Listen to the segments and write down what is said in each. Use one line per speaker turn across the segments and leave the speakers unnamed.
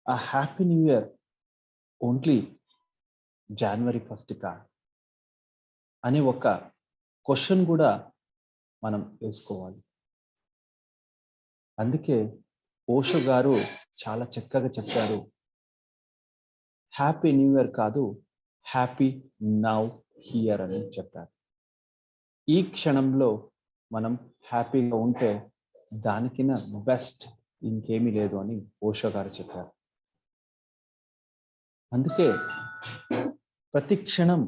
ఆ happy new year only జనవరి 1 అనే ఒక క్వశ్చన్ కూడా మనం వేసుకోవాలి. అందుకే ఓషో గారు చాలా చక్కగా చెప్పారు, హ్యాపీ న్యూ ఇయర్ కాదు, హ్యాపీ నౌ హియర్ అని చెప్పారు. ఈ క్షణంలో మనం హ్యాపీగా ఉంటే దానికిన బెస్ట్ ఇంకేమీ లేదు అని ఓషో గారు చెప్పారు. అందుకే ప్రతి క్షణం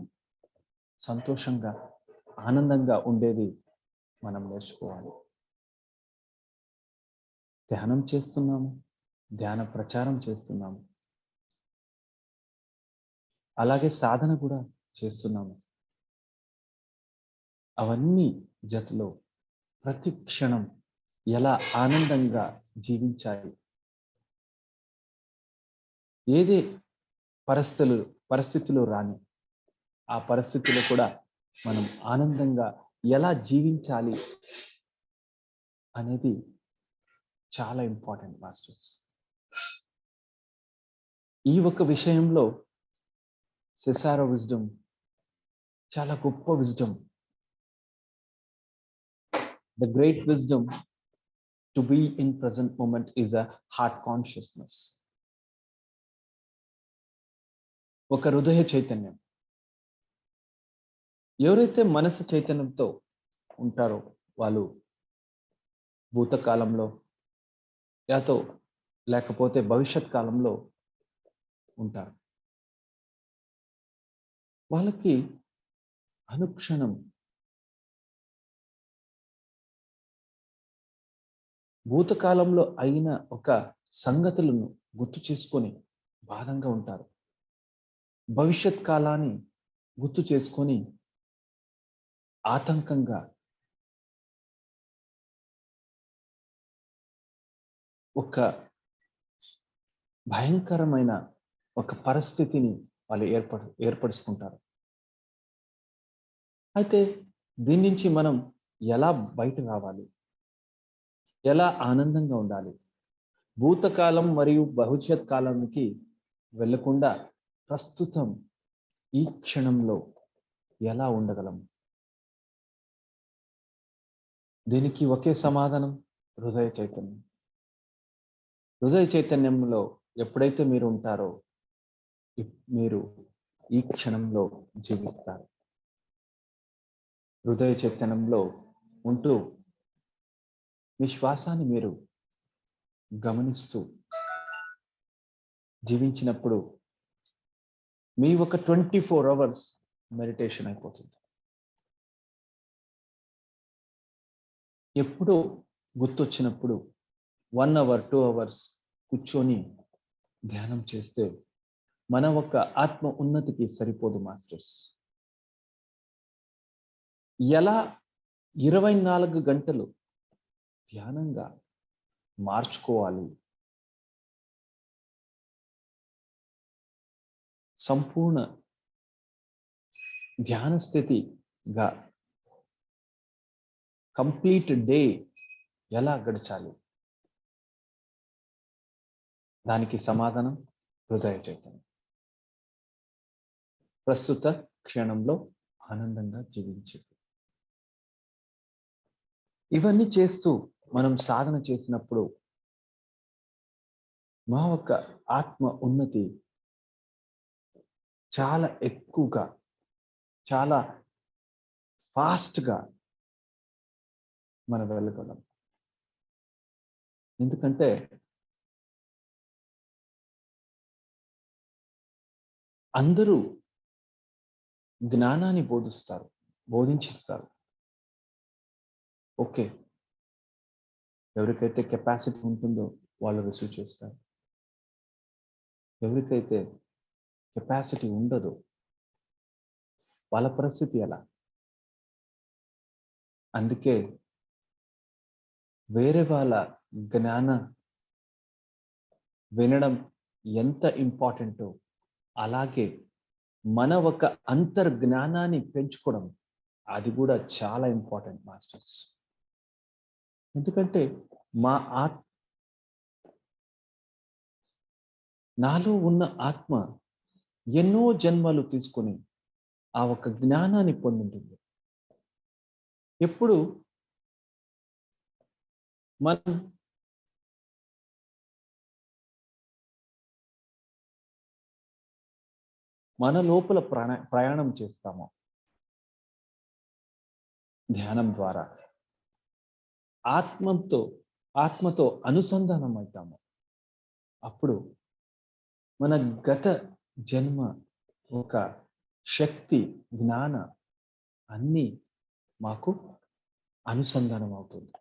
సంతోషంగా ఆనందంగా ఉండేది మనం నేర్చుకోవాలి. ధ్యానం చేస్తున్నాము, ధ్యాన ప్రచారం చేస్తున్నాము, అలాగే సాధన కూడా చేస్తున్నాము. అవన్నీ జతలో ప్రతి క్షణం ఎలా ఆనందంగా జీవించాలి, ఏదే పరిస్థితులు రాని ఆ పరిస్థితుల్లో కూడా మనం ఆనందంగా ఎలా జీవించాలి అనేది చాలా ఇంపార్టెంట్ మాస్టర్స్. ఈ ఒక విషయంలో సెసారో విజ్డమ్ చాలా గొప్ప wisdom. The great wisdom to be in present moment is a heart consciousness. ఒక హృదయ చైతన్యం. ఎవరైతే మనసు చైతన్యంతో ఉంటారో వాళ్ళు భూతకాలంలో లేకపోతే భవిష్యత్ కాలంలో ఉంటారు. వాళ్ళకి అనుక్షణం భూతకాలంలో అయిన ఒక సంగతులను గుర్తు చేసుకొని బాధంగా ఉంటారు. భవిష్యత్ కాలాన్ని గుర్తు చేసుకొని ఆతంకంగా ఒక భయంకరమైన ఒక పరిస్థితిని వాళ్ళు ఏర్పరుచుకుంటారు. అయితే దీని నుంచి మనం ఎలా బయట రావాలి, ఎలా ఆనందంగా ఉండాలి, భూతకాలం మరియు భవిష్యత్ కాలానికి వెళ్ళకుండా ప్రస్తుతం ఈ క్షణంలో ఎలా ఉండగలం? దీనికి ఒకే సమాధానం, హృదయ చైతన్యం. హృదయ చైతన్యంలో ఎప్పుడైతే మీరు ఉంటారో మీరు ఈ క్షణంలో జీవిస్తారు. హృదయ చైతన్యంలో ఉంటూ మీ శ్వాసాన్ని మీరు గమనిస్తూ జీవించినప్పుడు మీ ఒక 24 hours మెడిటేషన్ అయిపోతుంది. ఎప్పుడో గుర్తొచ్చినప్పుడు 1 hour 2 hours కూర్చొని ధ్యానం చేస్తే మన ఒక ఆత్మ ఉన్నతికి సరిపోదు మాస్టర్స్. ఎలా 24 గంటలు ధ్యానంగా మార్చుకోవాలి, సంపూర్ణ ధ్యాన స్థితిగా కంప్లీట్ డే ఎలా గడచాలి, దానికి సమాధానం హృదయ చైతన్యం. ప్రస్తుత క్షణంలో ఆనందంగా జీవించేది. ఇవన్నీ చేస్తూ మనం సాధన చేసినప్పుడు మా యొక్క ఆత్మ ఉన్నతి చాలా ఎక్కువగా, చాలా ఫాస్ట్గా మనం వెళ్ళగలం. ఎందుకంటే అందరూ జ్ఞానాన్ని బోధించిస్తారు. ఓకే, ఎవరికైతే కెపాసిటీ ఉంటుందో వాళ్ళు రిసీవ్ చేస్తారు. ఎవరికైతే కెపాసిటీ ఉండదో వాళ్ళ పరిస్థితి ఎలా? అందుకే వేరే వాళ్ళ జ్ఞానం వినడం ఎంత ఇంపార్టెంటో అలాగే మన ఒక అంతర్జ్ఞానాన్ని పెంచుకోవడం అది కూడా చాలా ఇంపార్టెంట్ మాస్టర్స్. ఎందుకంటే నాలో ఉన్న ఆత్మ ఎన్నో జన్మలు తీసుకొని ఆ ఒక జ్ఞానాన్ని పొందుంటుంది. ఎప్పుడు మనం మన లోపల ప్రయాణం చేస్తామో ధ్యానం ద్వారా ఆత్మతో ఆత్మతో అనుసంధానం అవుతాము. అప్పుడు మన గత జన్మ ఒక శక్తి, జ్ఞాన అన్నీ మాకు అనుసంధానం అవుతుంది.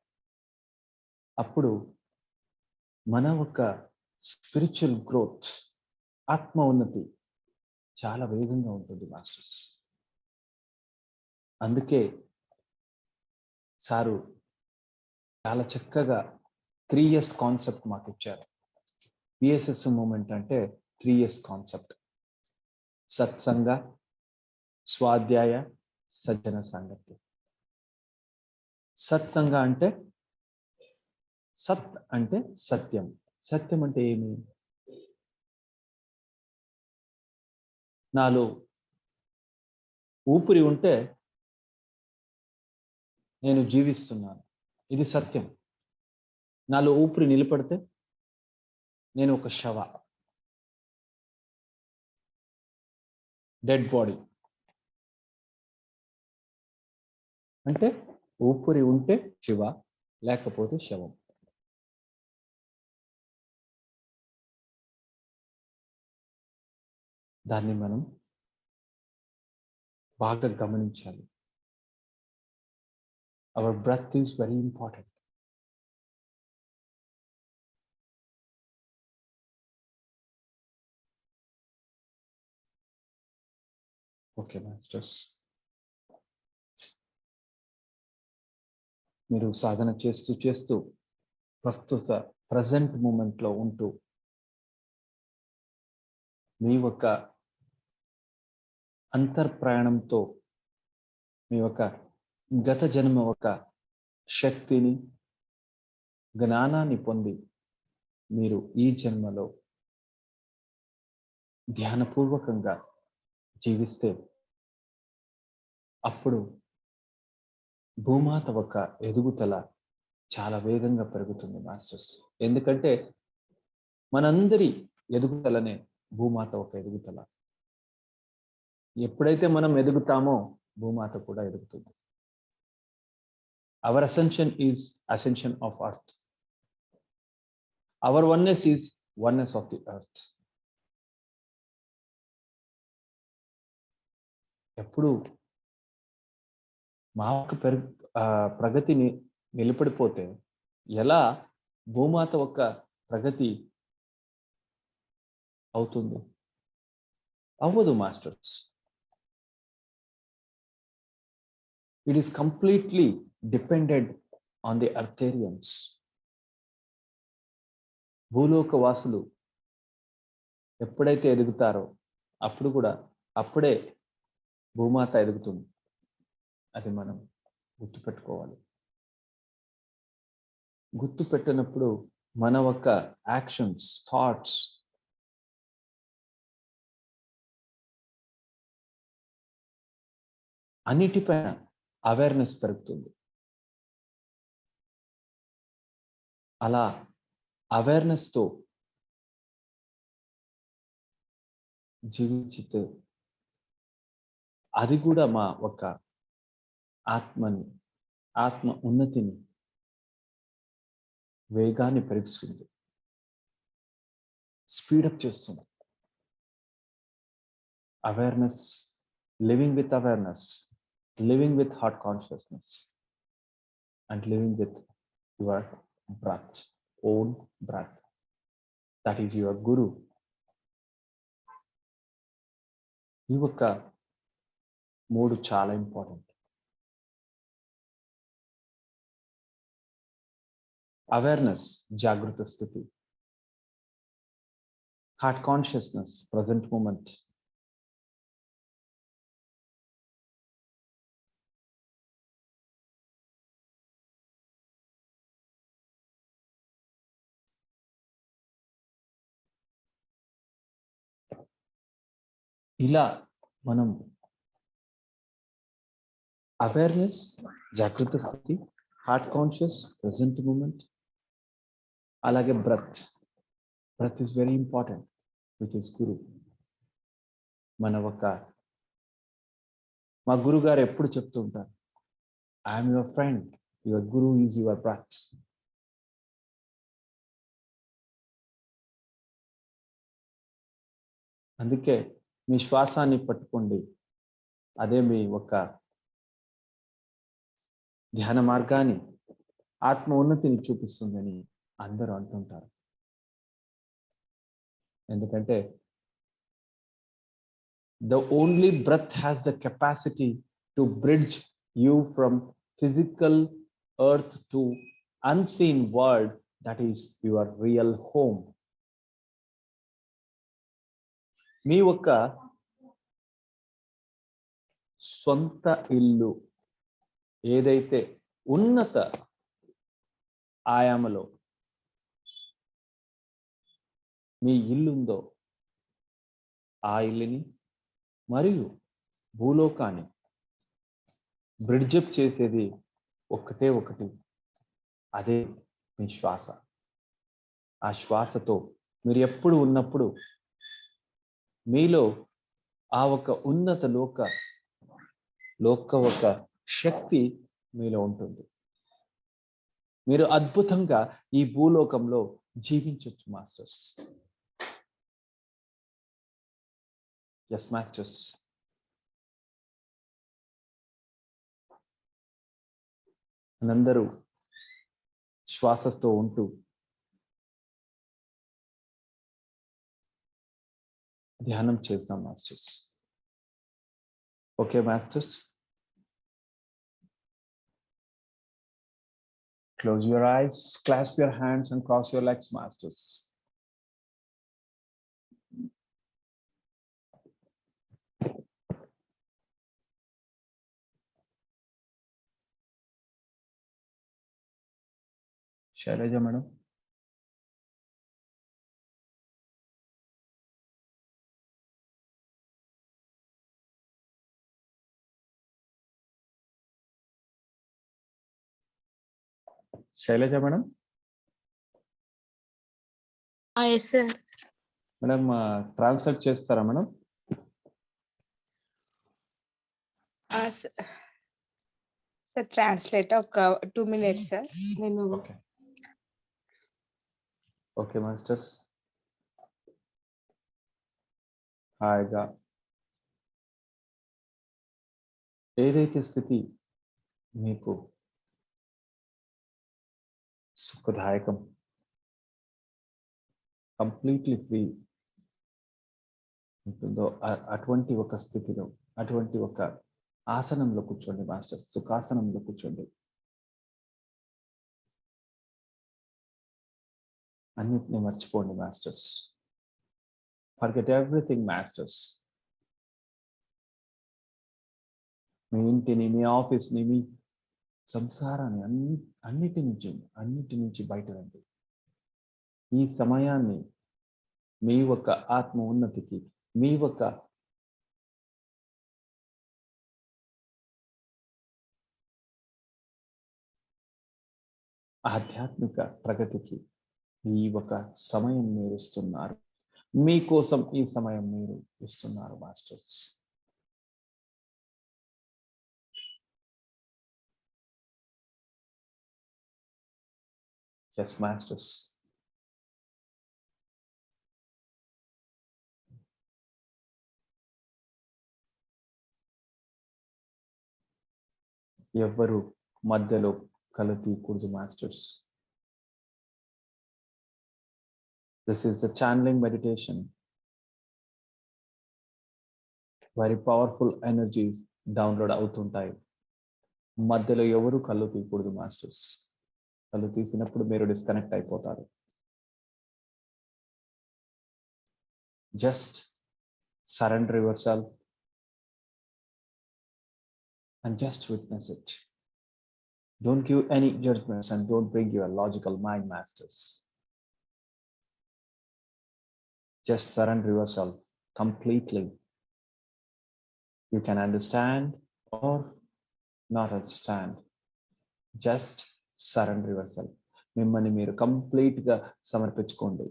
అప్పుడు మన ఒక స్పిరిచువల్ గ్రోత్, ఆత్మ ఉన్నతి చాలా వేగంగా ఉంటుంది మాస్టర్స్. అందుకే సారు చాలా చక్కగా 3 years కాన్సెప్ట్ మాకు ఇచ్చారు. పిఎస్ఎస్ మూమెంట్ అంటే 3 years కాన్సెప్ట్. సత్సంగ, స్వాధ్యాయ, సజ్జన సంగతి. సత్సంగ అంటే సత్ అంటే సత్యం. సత్యం అంటే ఏమి? నాలో ఊపిరి ఉంటే నేను జీవిస్తున్నాను, ఇది సత్యం. నాలో ఊపిరి నిలబడితే నేను ఒక శవ, డెడ్ బాడీ. అంటే ఊపిరి ఉంటే శివ, లేకపోతే శవం. దాన్ని మనం బాగా గమనించాలి. Our breath is very important. Okay masters, మీరు సాధన చేస్తూ చేస్తూ ప్రస్తుత ప్రజెంట్ మూమెంట్లో ఉంటూ మీ యొక్క అంతర్ప్రయాణంతో మీ యొక్క గత జన్మ ఒక శక్తిని, జ్ఞానాన్ని పొంది మీరు ఈ జన్మలో ధ్యానపూర్వకంగా జీవిస్తే అప్పుడు భూమాత ఒక ఎదుగుదల చాలా వేగంగా పెరుగుతుంది మాస్టర్స్. ఎందుకంటే మనందరి ఎదుగుదలనే భూమాత ఒక ఎదుగుదల. ఎప్పుడైతే మనం ఎదుగుతామో భూమాత కూడా ఎదుగుతుంది. Our ascension is ascension of earth. Our oneness is oneness of the earth. ఎప్పుడు మా యొక్క ప్రగతిని నిలబడిపోతే ఎలా భూమాత ఒక ప్రగతి అవుతుంది? అవ్వదు masters. It is completely dependent on the earthians. భూలోక వాసులు ఎప్పుడైతే ఎదుగుతారో అప్పుడు కూడా అప్పుడే భూమాత ఎదుగుతుంది. అది మనం గుర్తుపెట్టుకోవాలి. గుర్తుపెట్టినప్పుడు మన యొక్క యాక్షన్స్, థాట్స్ అన్నిటిపైన అవేర్నెస్ పెరుగుతుంది. అలా అవేర్నెస్తో జీవించితే అది కూడా మా ఒక ఆత్మని, ఆత్మ ఉన్నతిని, వేగాన్ని పెరుగుతుంది, స్పీడప్ చేస్తుంది. Awareness, living with awareness, living with heart consciousness and living with your breath, own breath. That is your guru. ఈ యొక్క 3 చాలా ఇంపార్టెంట్. అవేర్నెస్ జాగృత స్థితి, హార్ట్ కాన్షియస్నెస్ ప్రజెంట్ మూమెంట్, ఇలా మనం అవేర్నెస్, జాగృత స్థితి, హార్ట్ కాన్షియస్, ప్రెసెంట్ మూమెంట్, అలాగే breath is very important, which is guru. మా గురుగారు ఎప్పుడు చెప్తూ ఉంటారు, I'm your friend, your guru is your breath. అందుకే మీ శ్వాసాన్ని పట్టుకోండి, అదే మీ ధ్యాన మార్గాన్ని, ఆత్మ ఉన్నతిని చూపిస్తుందని అందరూ అంటుంటారు. ఎందుకంటే the only breath has the capacity to bridge you from physical earth to unseen world, that is your real home. మీ సొంత ఇల్లు ఏదైతే ఉన్నత ఆయామలో మీ ఇల్లుందో ఆ ఇల్లుని మరియు భూలోకాన్ని బ్రిడ్జప్ చేసేది ఒకటి, అదే మీ శ్వాస. ఆ శ్వాసతో మీరు ఎప్పుడు ఉన్నప్పుడు మీలో ఆ ఉన్నత లోక శక్తి మీలో ఉంటుంది. మీరు అద్భుతంగా ఈ భూలోకంలో జీవించవచ్చు మాస్టర్స్. Yes masters. అందరూ శ్వాసతో ఉంటూ ధ్యానం చేద్దాం masters. Okay masters, close your eyes, clasp your hands and cross your legs, masters. Shailaja madam. Shailaja madam.
Yes sir.
Madam, translate chestara madam.
Sir, translate 2 minutes sir.
Okay. Okay masters. హాయిగా ఏదైతే స్థితి మీకు సుఖదాయకం, completely free ఉంటుందో అటువంటి స్థితిలో, అటువంటి ఆసనంలో కూర్చోండి మాస్టర్స్. సుఖాసనంలో కూర్చోండి. అన్నిటిని మర్చిపోండి మాస్టర్స్. Forget everything masters. మీ ఇంటిని, మీ ఆఫీస్ని, మీ సంసారాన్ని అన్నిటి నుంచి బయట రండి. ఈ సమయాన్ని మీ ఆత్మ ఉన్నతికి, మీ ఆధ్యాత్మిక ప్రగతికి ఈ సమయం మీరు ఇస్తున్నారు. మీకోసం ఈ సమయం మీరు ఇస్తున్నారు మాస్టర్స్. Yes masters. ఎవ్వరు మధ్యలో కలతీకూడదు masters. This is a channeling meditation. Very powerful energies download అవుతుంటాయి. మధ్యలో ఎవరు కళ్ళు తీయకూడదు మాస్టర్స్. కళ్ళు తీసినప్పుడు మీరు డిస్కనెక్ట్ అయిపోతారు. Just surrender yourself and just witness it. Don't give any judgments and don't bring your logical mind, masters. Just surrender yourself completely You can understand or not understand. Just surrender yourself. మిమ్మల్ని మీరు complete గా సమర్పించుకోండి.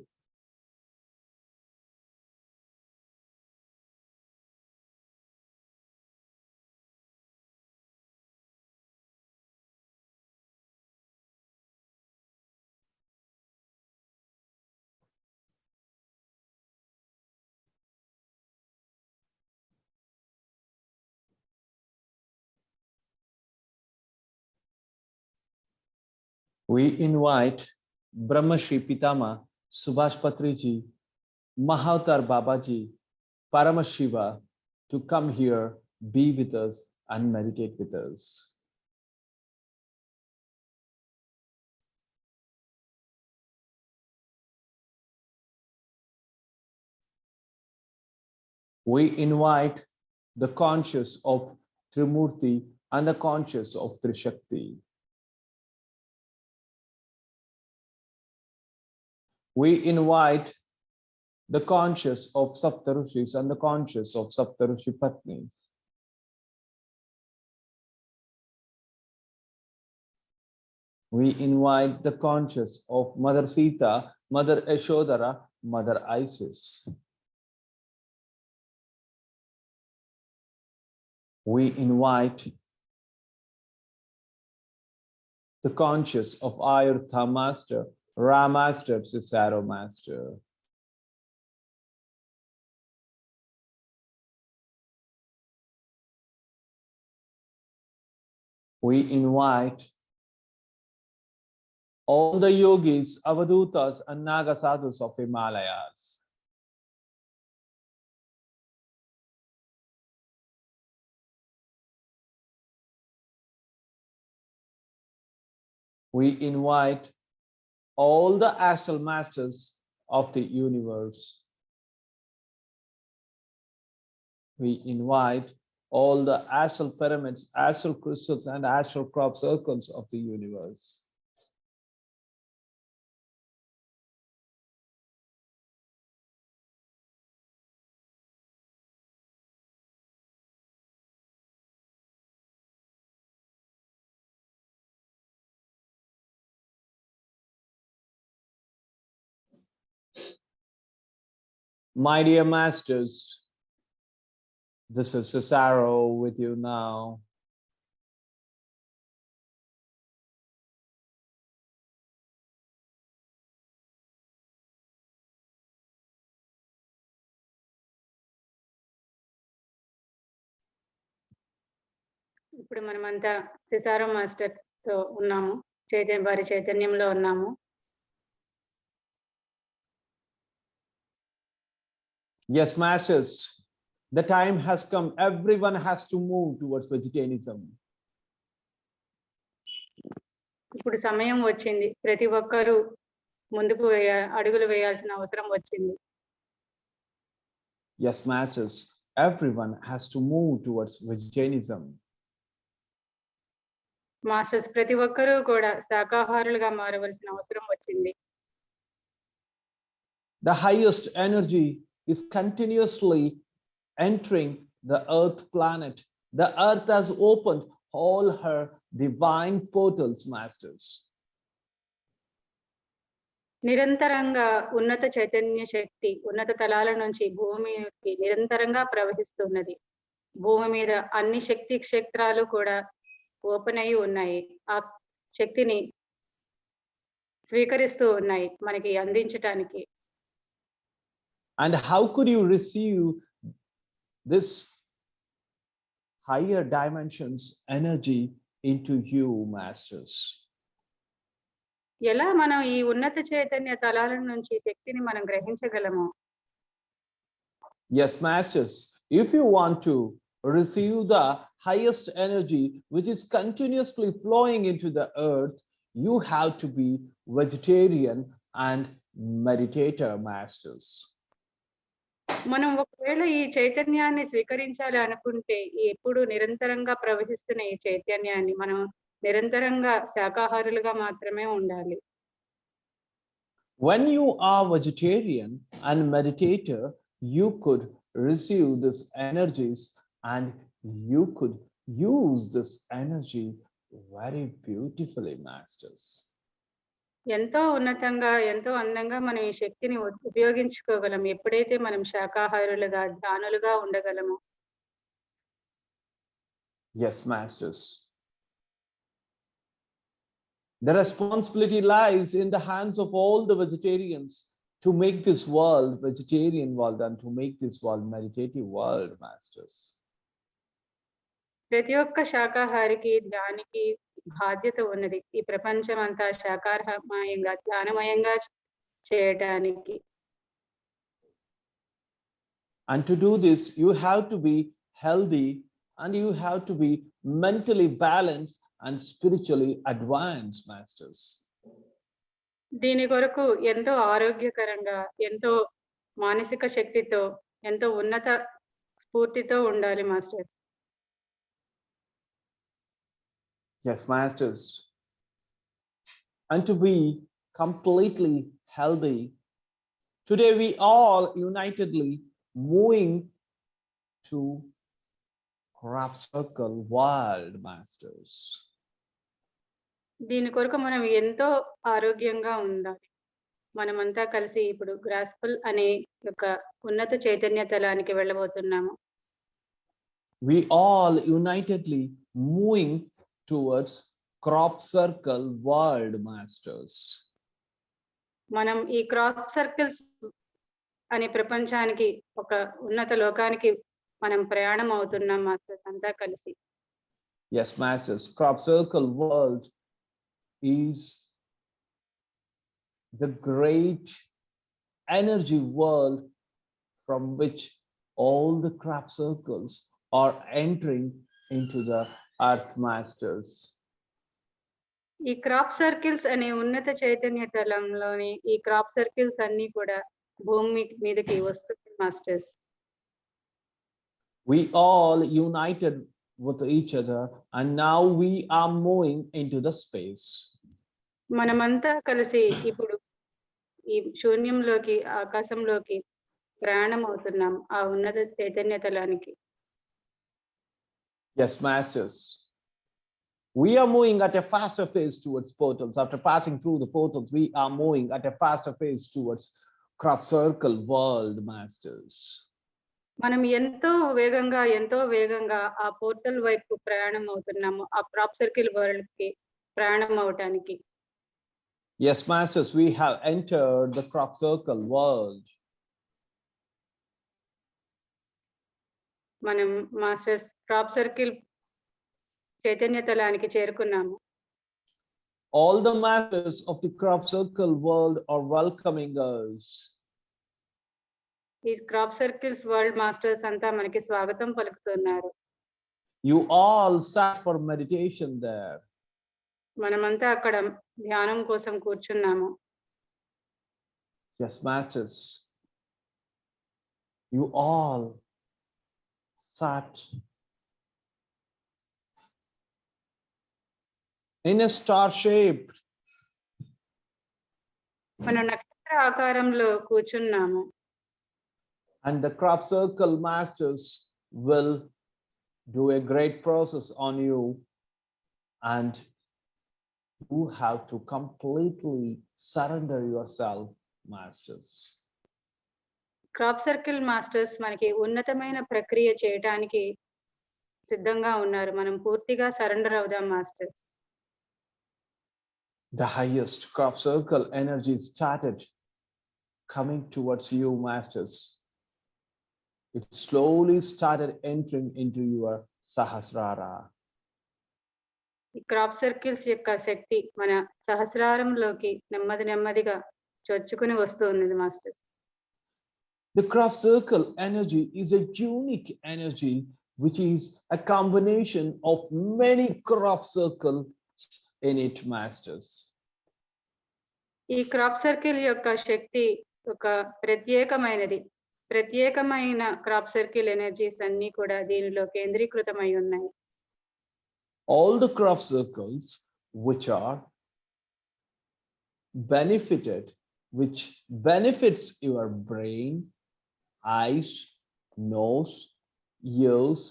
We invite Brahma Shri Pitama Subhash Patriji, Mahavatar Babaji, Paramashiva to come here, be with us and meditate with us. We invite the conscious of Trimurti and the conscious of Trishakti. We invite the conscious of Saptarishis and the conscious of Saptarishi Patnis. We invite the conscious of Mother Sita, Mother Yashodhara, Mother Isis. We invite the conscious of Ayurtha Master, Ra Master, Cicero Master. We invite all the yogis, avadutas, and naga sadhus of Himalayas. We invite all the astral masters of the universe. We invite all the astral pyramids, astral crystals, and astral crop circles of the universe. My dear masters, this is Cicero with you now.
ఇప్పుడు మనమంతా సిసారో master తో ఉన్నాము, వారి చైతన్యంలో ఉన్నాము.
Yes, masters, the time has come. Everyone has to move towards vegetarianism.
ఇప్పుడు సమయం వచ్చింది, ప్రతి ఒక్కరూ ముందుకు అడుగులు వేయాల్సిన అవసరం వచ్చింది.
Yes, masters, everyone has to move towards vegetarianism.
Masters, ప్రతి ఒక్కరూ కూడా శాకాహారులుగా మారవలసిన అవసరం వచ్చింది.
The highest energy is continuously entering the earth planet. The earth has opened all her divine portals, masters.
నిరంతరంగా ఉన్నత చైతన్య శక్తి ఉన్నత తలాల నుంచి భూమికి నిరంతరంగా ప్రవహిస్తున్నది. భూమి మీద అన్ని శక్తి క్షేత్రాలు కూడా ఓపెన్ అయి ఉన్నాయి. ఆ శక్తిని స్వీకరిస్తూ ఉన్నాయి మనకి అందించడానికి.
And how could you receive this higher dimensions energy into you, masters?
ఎలా మనం ఈ ఉన్నత చైతన్య తలాల నుంచి శక్తిని మనం గ్రహించగలము?
Yes, masters, if you want to receive the highest energy which is continuously flowing into the earth, you have to be vegetarian and meditator, masters.
మనం ఒకవేళ ఈ చైతన్యాన్ని స్వీకరించాలి అనుకుంటే, ఎప్పుడు నిరంతరంగా ప్రవహిస్తున్న ఈ చైతన్యాన్ని మనం నిరంతరంగా శాకాహారులుగా మాత్రమే ఉండాలి.
When you are vegetarian and meditator, you could receive these energies and you could use this energy very beautifully, masters.
ఎంతో ఉన్నతంగా ఎంతో అందంగా మనం ఈ శక్తిని ఉపయోగించుకోగలం ఎప్పుడైతే మనం శాకాహారులుగా ధ్యానులుగా ఉండగలము.
Yes, masters. The responsibility lies in the hands of all the vegetarians to make this world vegetarian world and to make this world meditative world, masters.
ప్రతి ఒక్క శాకాహారికి ధ్యానికి బాధ్యత ఉన్నది ఈ ప్రపంచం అంతా శాకాహారమయంగా ధ్యానమయంగా చేయడానికి.
And to do this, you have to be healthy and you have to be mentally balanced and spiritually advanced, masters.
దీని కొరకు ఎంతో ఆరోగ్యకరంగా ఎంతో మానసిక శక్తితో ఎంతో ఉన్నత స్ఫూర్తితో ఉండాలి master.
Yes, masters. And to be completely healthy, today we all unitedly moving to crop circle world, masters.
దీని కొరకు మనం ఎంతో ఆరోగ్యంగా ఉండాలి. మనమంతా కలిసి ఇప్పుడు గ్రాస్పుల్ అనే ఒక ఉన్నత Chaitanya తలానికి వెళ్ళబోతున్నాము.
We all unitedly moving towards crop circle world, masters.
మనం ఈ క్రాప్ సర్కిల్స్ అనే ప్రపంచానికి ఒక ఉన్నత లోకానికి మనం ప్రయాణం అవుతున్నాం మాస్టర్స్ అంతా కలిసి.
Yes, masters. Crop circle world is the great energy world from which all the crop circles are entering into the earth, masters.
ఈ క్రాప్ సర్కిల్స్ అనే ఉన్నత చైతన్య తలంలోని ఈ క్రాప్ సర్కిల్స్ అన్ని కూడా భూమి మీదకి వస్తుంది masters.
We all united with each other and now we are moving into the space.
మనమంతా కలిసి ఇప్పుడు ఈ శూన్యంలోకి ఆకాశంలోకి ప్రయాణం అవుతున్నాం ఆ ఉన్నత Chaitanya తలానికి.
Yes, masters. We are moving at a faster pace towards portals. After passing through the portals, we are moving at a faster pace towards crop circle world, masters.
మనం ఎంతో వేగంగా ఆ పోర్టల్ వైపు ప్రయాణం అవుతున్నాము ఆ క్రాప్ సర్కిల్ వరల్డ్ కి ప్రయాణం అవటానికి.
Yes, masters, we have entered the crop circle world.
మనం మాస్టర్స్ క్రాప్ సర్కిల్ చైతన్య తలానికి చేరుకున్నాము.
All the masters of the crop circle world are welcoming us.
ఈ క్రాప్ సర్కిల్స్ వరల్డ్ మాస్టర్స్ అంతా మనకి స్వాగతం పలుకుతున్నారు.
You all sat for meditation there.
మనమంతా అక్కడ ధ్యానం కోసం కూర్చున్నాము.
Yes, masters. You all sat in a star shape.
మన నక్షత్ర ఆకారంలో కూర్చున్నాము.
And the crop circle masters will do a great process on you and you have to completely surrender yourself, masters.
Crop circle masters మనకి ఉన్నతమైన ప్రక్రియ చేయడానికి సిద్ధంగా ఉన్నారు. మనం పూర్తిగా సరెండర్ అవుదాం master.
The highest crop circle energy started coming towards you, masters. It slowly started entering into your Sahasrara.
ఈ క్రాప్ సర్కిల్స్ యొక్క శక్తి మన సహస్రారంలోకి నెమ్మదిగా చొచ్చుకుని వస్తూ ఉన్నది master.
The crop circle energy is a unique energy which is a combination of many crop circles in it, masters.
ఈ crop circle యొక్క శక్తి ఒక ప్రత్యేకమైన క్రాప్ సర్కిల్ ఎనర్జీస్ అన్ని కూడా దీనిలో కేంద్రీకృతమై ఉన్నాయి.
All the crop circles which benefits your brain, eyes, nose, ears,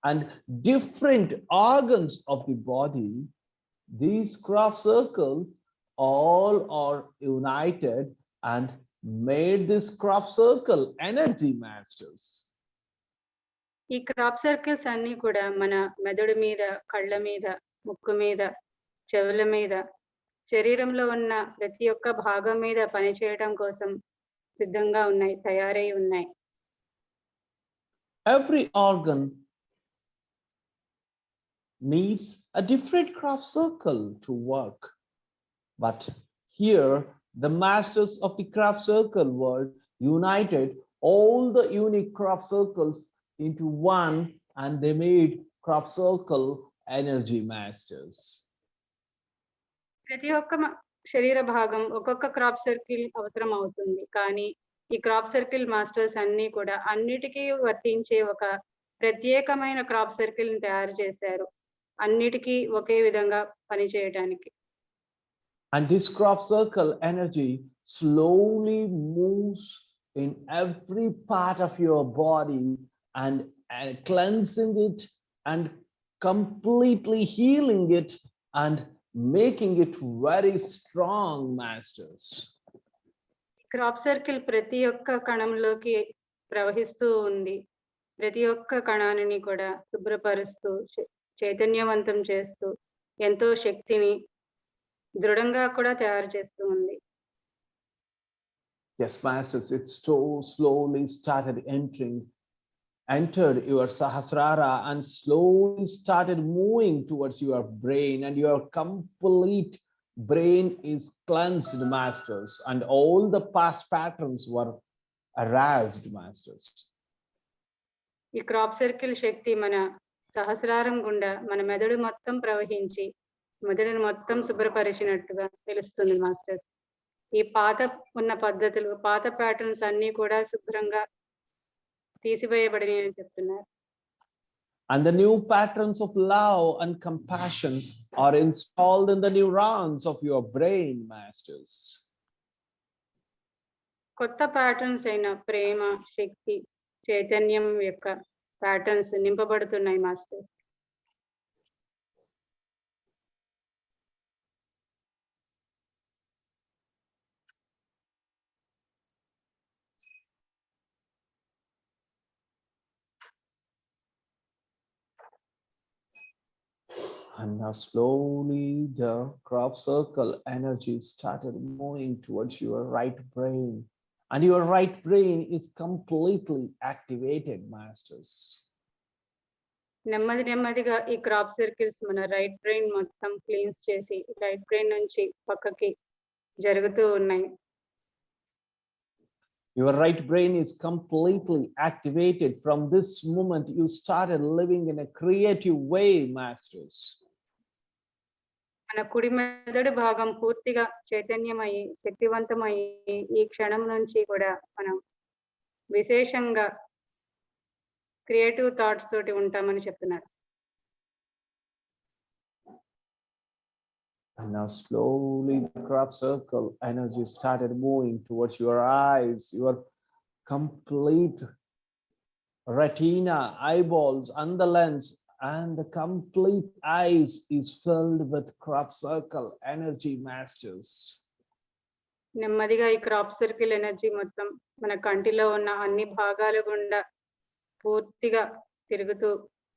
and different organs of the body, these crop circles all are united and made this crop circle energy masters.
ఈ crop circles అన్ని కూడా మన మెదడు మీద, కళ్ళ మీద, ముక్కు మీద, చెవుల మీద, శరీరంలో ఉన్న ప్రతి ఒక్క భాగం మీద పనిచేయడం కోసం సిద్ధంగా ఉన్నాయి, తయారై ఉన్నాయి.
Every organ needs a different crop circle to work. But here, the masters of the crop circle were united all the unique crop circles into one, and they made crop circle energy masters.
ప్రతి ఒక్క శరీర భాగం ఒక్కొక్క crop circle అవసరం అవుతుంది, కానీ ఈ crop circle masters అన్ని కూడా అన్నిటికీ వర్తించే ఒక ప్రత్యేకమైన క్రాప్ సర్కిల్ ని తయారు చేశారు, అన్నిటికీ ఒకే విధంగా పనిచేయడానికి.
And this crop circle energy slowly moves in every part of your body and cleansing it and completely healing it and making it very strong, masters.
Crop circle ప్రతి ఒక్క కణంలోకి ప్రవహిస్తూ ఉంది, ప్రతి ఒక్క కణాన్ని కూడా శుభ్రపరుస్తూ చైతన్యవంతం చేస్తూ ఎంతో శక్తిని దృఢంగా కూడా తయారు చేస్తూ ఉంది.
Yes, masters, it so slowly started entered your Sahasrara and slowly started moving towards your brain, and your complete brain is cleansed, masters, and all the past patterns were erased, masters.
ఈ crop circle శక్తి మన సహస్రారం గుండా మన మెదడు మొత్తం ప్రవహించి మెదడును మొత్తం శుభ్రపరిచినట్టుగా తెలుస్తుంది మాస్టర్స్. ఈ పాత ఉన్న పద్ధతులు, పాత ప్యాటర్న్స్ అన్ని కూడా శుభ్రంగా తీసివేయబడినవి అని చెప్తున్నారు.
And the new patterns of love and compassion are installed in the neurons of your brain, masters.
కొత్త ప్యాటర్న్స్ అయిన ప్రేమ, శక్తి, చైతన్యం యొక్క ప్యాటర్న్స్ నింపబడుతున్నాయి masters.
And now slowly the crop circle energy started moving towards your right brain, and your right brain is completely activated, masters.
నెమ్మదిగా ఈ crop circles మన రైట్ బ్రెయిన్ మొత్తం క్లీన్స్ చేసి రైట్ బ్రెయిన్ నుంచి పక్కకి జరుగుతూ ఉన్నాయి.
Your right brain is completely activated. From this moment, you started living in a creative way, masters.
మన కుడి మెదడు భాగం పూర్తిగా చైతన్యమయ్యి శక్తివంతమయ్యి ఈ క్షణం నుంచి కూడా మనం విశేషంగా క్రియేటివ్ థాట్స్ తోటి ఉంటామని చెప్తున్నారు.
And now slowly the crop circle energy started moving towards your eyes, your complete retina, eyeballs, and the lens, and the complete eyes is filled with crop circle energy, masters.
నెమ్మదిగా ఈ crop circle energy మొత్తం మన కంటిలో ఉన్న అన్ని భాగాల గుండా పూర్తిగా తిరుగుతూ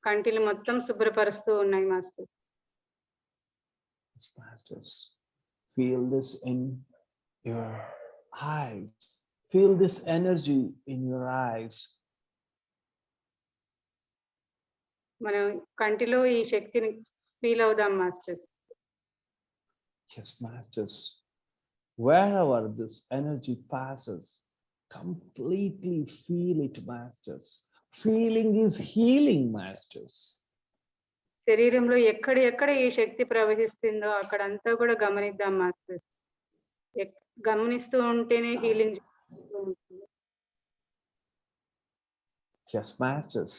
కంటిని మొత్తం శుభ్రపరుస్తూ ఉన్నాయి master.
Masters, feel this in your eyes. Feel this energy in your eyes.
మనం కంటిలో ఈ శక్తిని ఫీల్ అవుదాం masters.
Yes, masters. Wherever this energy passes, completely feel it, masters. Feeling is healing, masters.
శరీరంలో ఎక్కడ ఈ శక్తి ప్రవహిస్తుందో అక్కడంతా కూడా గమనిద్దాం మాస్టర్స్. గమనిస్తూ ఉంటేనే హీలింగ్ ఉంటుంది.
Yes, masters.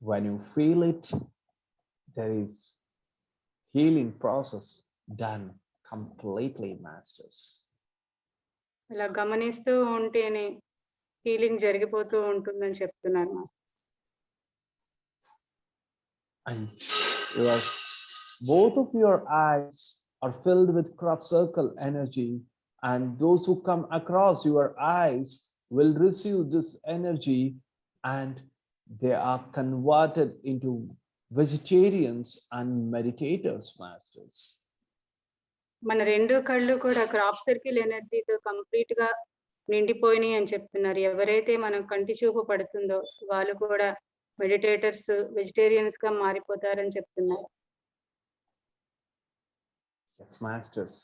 When you feel it, there is healing process done completely, masters.
అలా గమనిస్తూ ఉంటేనే హీలింగ్ జరిగిపోతూ ఉంటుందని చెప్తున్నారు master.
And your, both of your eyes are filled with crop circle energy, and those who come across your eyes will receive this energy, and they are converted into vegetarians and meditators, masters.
మన రెండు కళ్ళు కూడా crop circle ఎనర్జీతో complete గా నిండిపోయినాయి అని చెప్తున్నారు. ఎవరైతే మనం కంటి చూపు పడుతుందో వాళ్ళు కూడా మెడిటేటర్స్, వెజిటేరియన్స్ గా మారిపోతారని చెప్తున్నారు.
Yes, masters.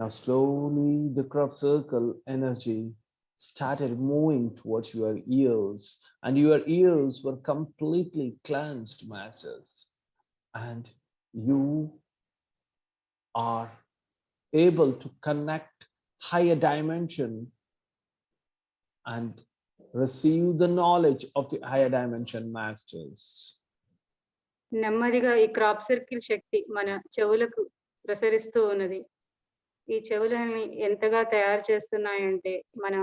Now slowly the crop circle energy started moving towards your ears, and your ears were completely cleansed, masters. And you are able to connect higher dimension and receive the knowledge of the higher dimension, masters.
నెమ్మదిగా ఈ crop circle శక్తి మన చెవులకు ప్రసరిస్తూ ఉన్నది. ఈ చెవులని ఎంతగా తయారు చేస్తున్నాయంటే మన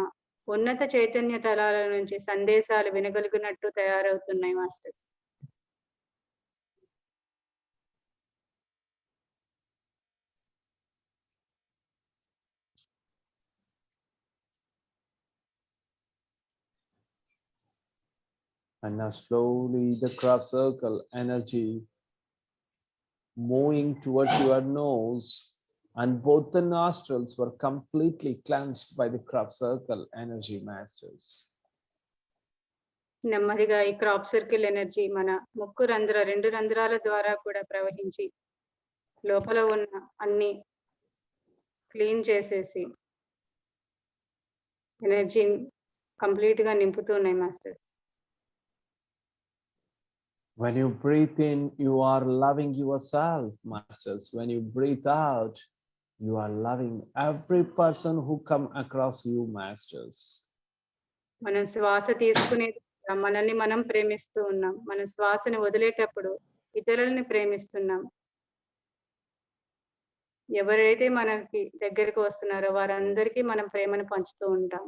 ఉన్నత చైతన్య తలాల నుంచి సందేశాలు వినగలిగినట్టు తయారవుతున్నాయి master.
And now slowly the crop circle energy moving towards your nose, and both the nostrils were completely cleansed by the crop circle energy, masters.
నెమ్మదిగా ఈ క్రాప్ సర్కిల్ ఎనర్జీ మన ముక్కు రెండు రంధ్రాల ద్వారా కూడా ప్రవహించి లోపల ఉన్న అన్ని క్లీన్ చేసేసి ఎనర్జీ కంప్లీట్ గా నింపుతున్నాయి master.
When you breathe in, you are loving yourself, masters. When you breathe out, you are loving every person who come across you, masters.
మనం శ్వాస తీసుకునేది మనల్ని మనం ప్రేమిస్తూ ఉన్నాం. మన శ్వాసని వదిలేటప్పుడు ఇతరులని ప్రేమిస్తున్నాం. ఎవరైతే మనకి దగ్గరికి వస్తున్నారో వారందరికీ మనం ప్రేమను పంచుతూ ఉంటాం.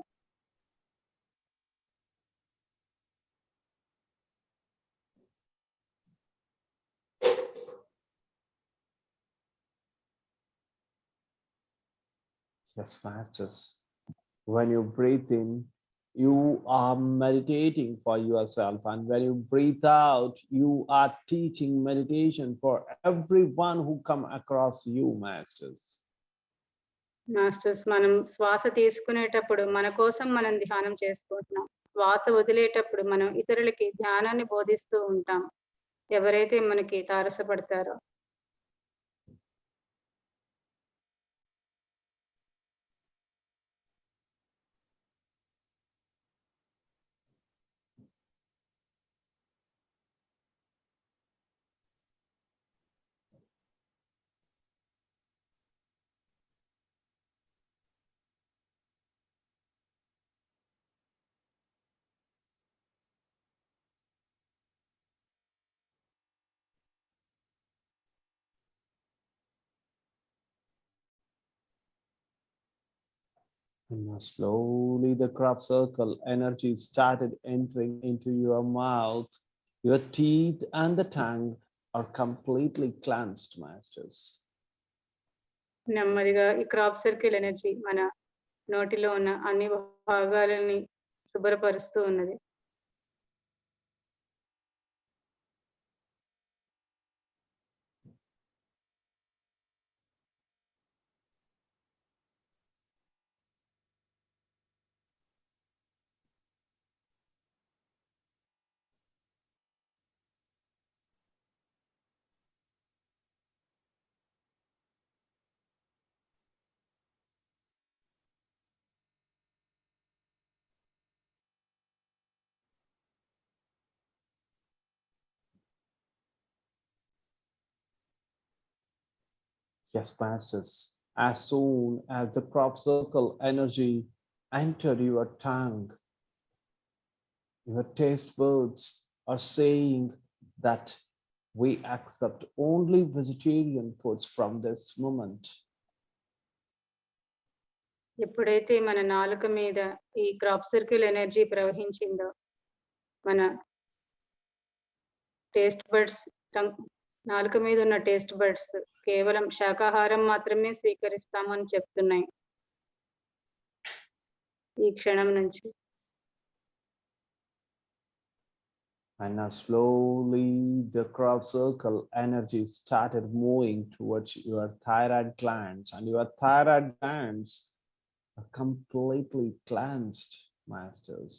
Yes, masters. When you breathe in, you are meditating for yourself, and when you breathe out, you are teaching meditation for everyone who come across you, masters.
Masters, మనం శ్వాస తీసుకునేటప్పుడు మన కోసం మనం ధ్యానం చేసుకుంటున్నాం. శ్వాస వదిలేటప్పుడు మనం ఇతరులకి ధ్యానాన్ని బోధిస్తూ ఉంటాం, ఎవరైతే మనకి తారసపడతారో.
And now slowly the crop circle energy started entering into your mouth. Your teeth and the tongue are completely cleansed, masters.
నెమ్మదిగా ఈ క్రాప్ సర్కిల్ ఎనర్జీ మన నోటిలో ఉన్న అన్ని భాగాలని శుభ్రపరుస్తూ ఉన్నది.
Yes, masters. As soon as the crop circle energy entered your tongue, your taste buds are saying that we accept only vegetarian foods from this moment.
ఎప్పుడైతే మన నాలుక మీద ఈ క్రాప్ సర్కిల్ ఎనర్జీ ప్రవహించిందో మన టేస్ట్ బడ్స్, నాలుక మీద ఉన్న taste buds కేవలం శాకాహారం మాత్రమే స్వీకరిస్తామని చెప్తున్నాయి ఈ క్షణం నుంచి.
And now slowly the crop circle energy started moving towards your thyroid glands, and your thyroid glands are completely cleansed, masters.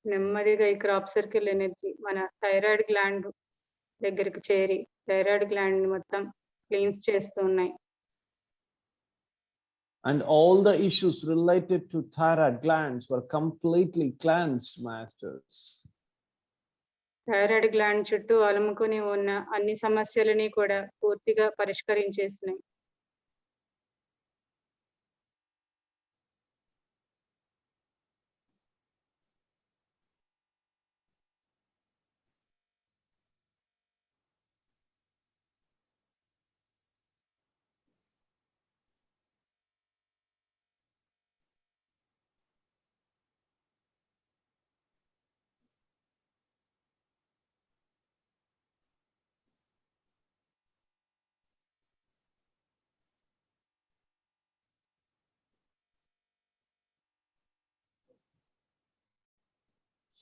నెమ్మదిగా ఈ క్రాప్ సర్కిల్ ఎనర్జీ మన థైరాయిడ్ గ్లాండ్ దగ్గరికి చేరి థైరాయిడ్ గ్లాండ్ మొత్తం క్లీన్స్ చేస్తూ ఉన్నాయి.
And all the issues related to thyroid glands were completely cleansed, masters.
Thyroid gland చుట్టూ అలుముకొని ఉన్న అన్ని సమస్యలని కూడా పూర్తిగా పరిష్కరించేసినాయి.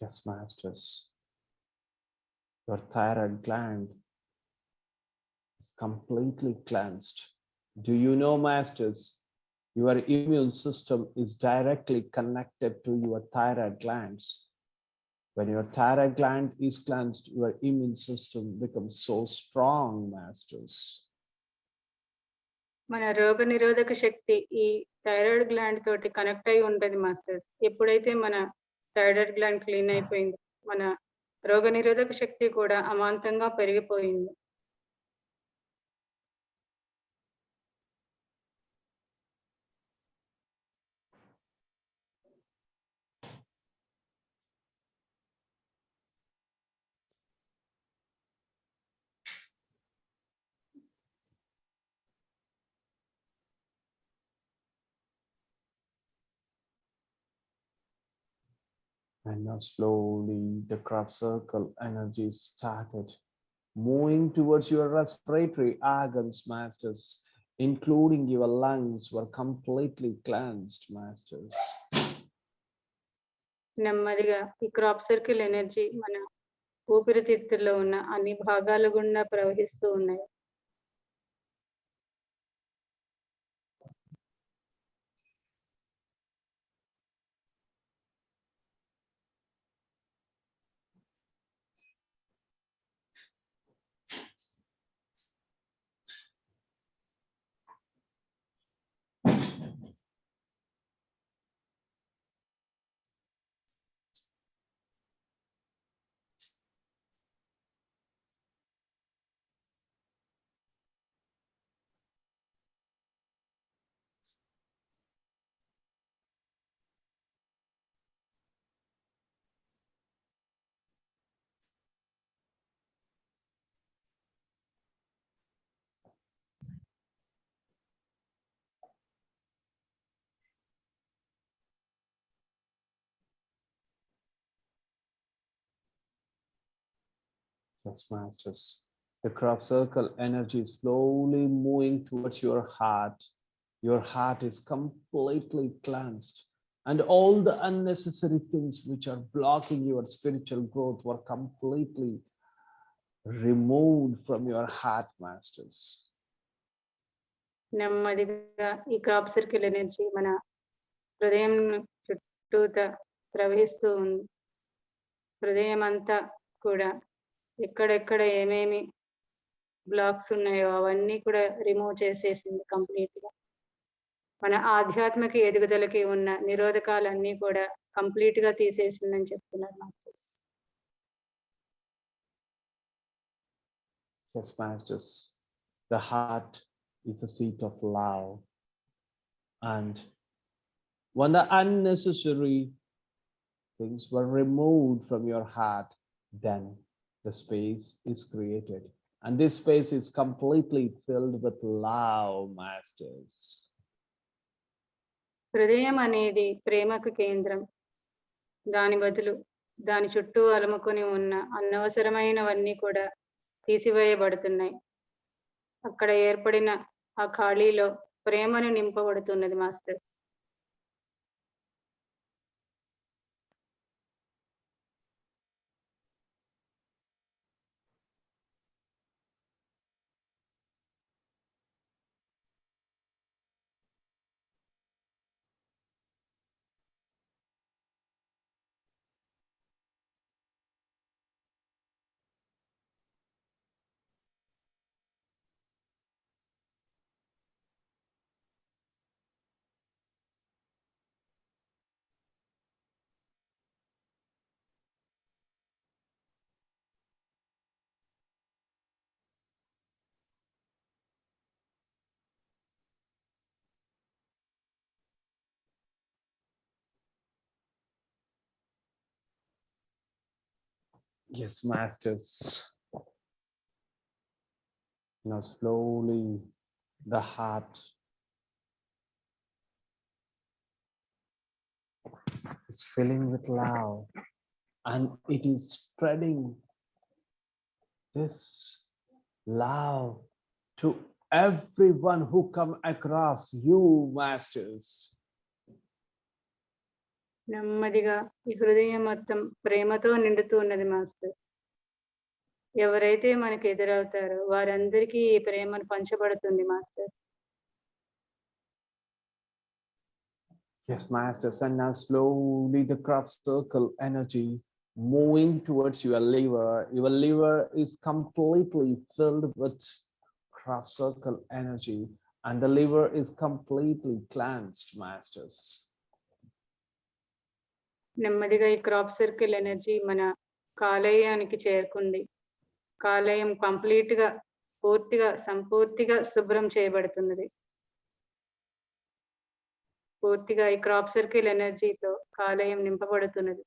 Yes, masters. Your thyroid gland is completely cleansed. Do you know, masters, your immune system is directly connected to your thyroid glands. When your thyroid gland is cleansed, your immune system becomes so strong, masters.
మన రోగ నిరోధక శక్తి ఈ thyroid gland తోటి connect అయి ఉంటది masters. ఎప్పుడైతే మన thyroid gland clean అయిపోయింది, మన రోగ నిరోధక శక్తి కూడా అమాంతంగా పెరిగిపోయింది.
And now slowly the crop circle energy started moving towards your respiratory organs, masters, including your lungs were completely cleansed, masters.
నెమ్మదిగా ఈ క్రాప్ సర్కిల్ ఎనర్జీ మన ఊపిరితిత్తుల్లో ఉన్న అన్ని భాగాల గుండా ప్రవహిస్తూ ఉన్నాయి.
Yes, masters. The crop circle energy is slowly moving towards your heart. Your heart is completely cleansed, and all the unnecessary things which are blocking your spiritual growth were completely removed from your heart, masters.
నెమ్మదిగా ఈ crop circle energy మన హృదయం చుట్టూత ప్రవహిస్తూ ఉంది. హృదయం అంతా కూడా ఎక్కడెక్కడ ఏమేమి బ్లాక్స్ ఉన్నాయో అవన్నీ కూడా రిమూవ్ చేసేసింది కంప్లీట్ గా. మన ఆధ్యాత్మిక ఎదుగుదలకి ఉన్న నిరోధకాలన్నీ కూడా కంప్లీట్ గా తీసేసిందని చెప్తున్నారు masters.
Yes, masters. The heart is the seat of love, and when the unnecessary things were removed from your heart, then the space is created, and this space is completely filled with love, masters.
హృదయం అనేది ప్రేమకు కేంద్రం. దాని బదులు దాని చుట్టూ అలుముకొని ఉన్న అనవసరమైనవన్నీ కూడా తీసివేయబడుతున్నాయి. అక్కడ ఏర్పడిన ఆ ఖాళీలో ప్రేమను నింపబడుతున్నది master.
Yes, masters. Now slowly the heart is filling with love and it is spreading this love to everyone who come across you, masters.
నెమ్మదిగా ఈ హృదయం మొత్తం ప్రేమతో నిండుతూ ఉన్నది మాస్టర్. ఎవరైతే మనకు ఎదురవుతారో వారందరికీ ఈ ప్రేమను పంచబడుతుంది master.
Yes, masters. And now slowly the crop circle energy moving towards your liver. Your liver is completely filled with crop circle energy, and the liver is completely cleansed, masters.
నెమ్మదిగా ఈ crop circle energy మన కాలేయానికి చేరుకుంది. కాలేయం complete గా సంపూర్తిగా శుభ్రం చేయబడుతున్నది. పూర్తిగా ఈ క్రాప్ సర్కిల్ ఎనర్జీతో కాలేయం నింపబడుతున్నది.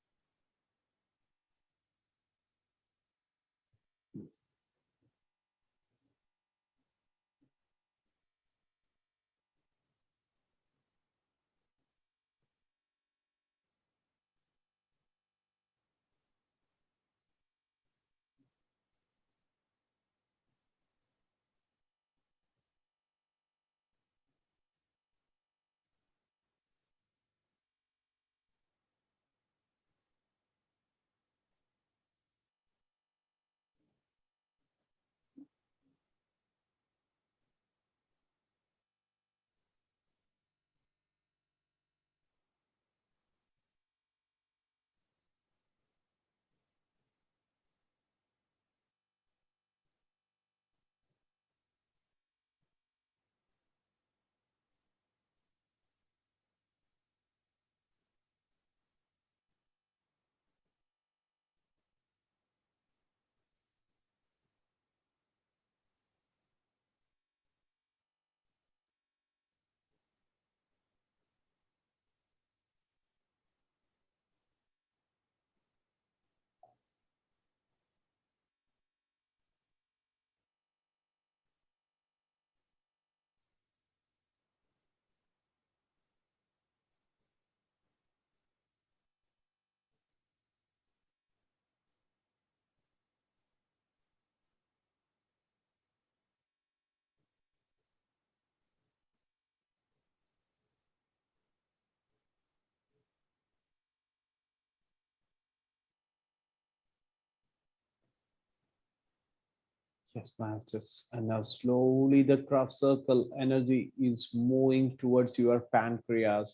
Yes, masters. And now slowly the crop circle energy is moving towards your pancreas,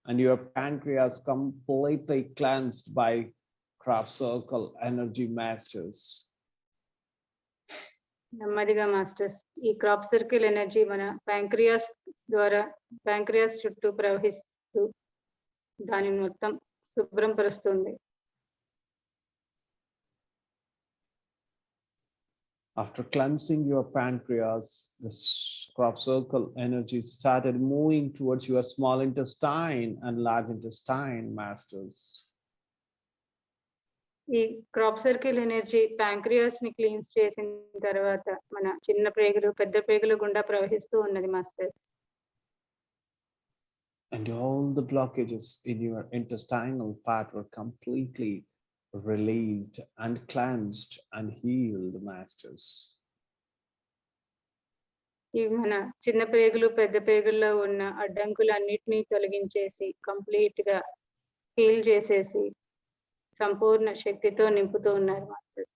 and your pancreas completely cleansed by crop circle energy, masters.
నెమ్మదిగా మాస్టర్స్ ఈ క్రాప్ సర్కిల్ ఎనర్జీ మన ప్యాంక్రియాస్ చుట్టూ ప్రవహిస్తూ దానిని మొత్తం శుభ్రం పరుస్తుంది.
After cleansing your pancreas, the crop circle energy started moving towards your small intestine and large intestine, masters.
ఈ క్రాప్ సర్కిల్ ఎనర్జీ ప్యాంక్రియాస్ ని క్లీన్స్ చేసిన తర్వాత మన చిన్న ప్రేగులు పెద్ద ప్రేగులు గుండా ప్రవహిస్తూ ఉన్నది masters.
And all the blockages in your intestinal part were completely relieved and cleansed and healed, masters.
ఈ మన చిన్న పేగులు పెద్ద పేగుల్లో ఉన్న అడ్డంకులన్నిటినీ తొలగించేసి కంప్లీట్ గా హీల్ చేసేసి సంపూర్ణ శక్తితో నింపుతూ ఉన్నారు master.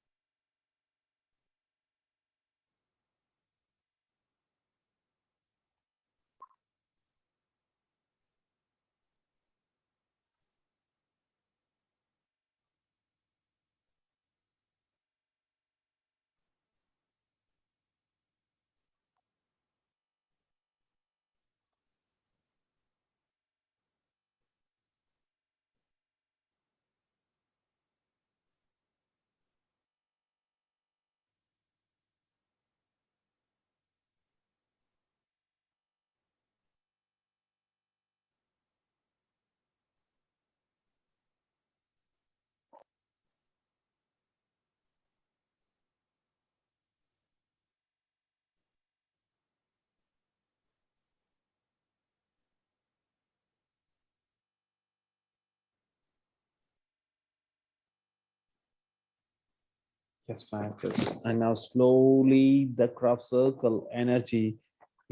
Yes, masters. And now slowly the crop circle energy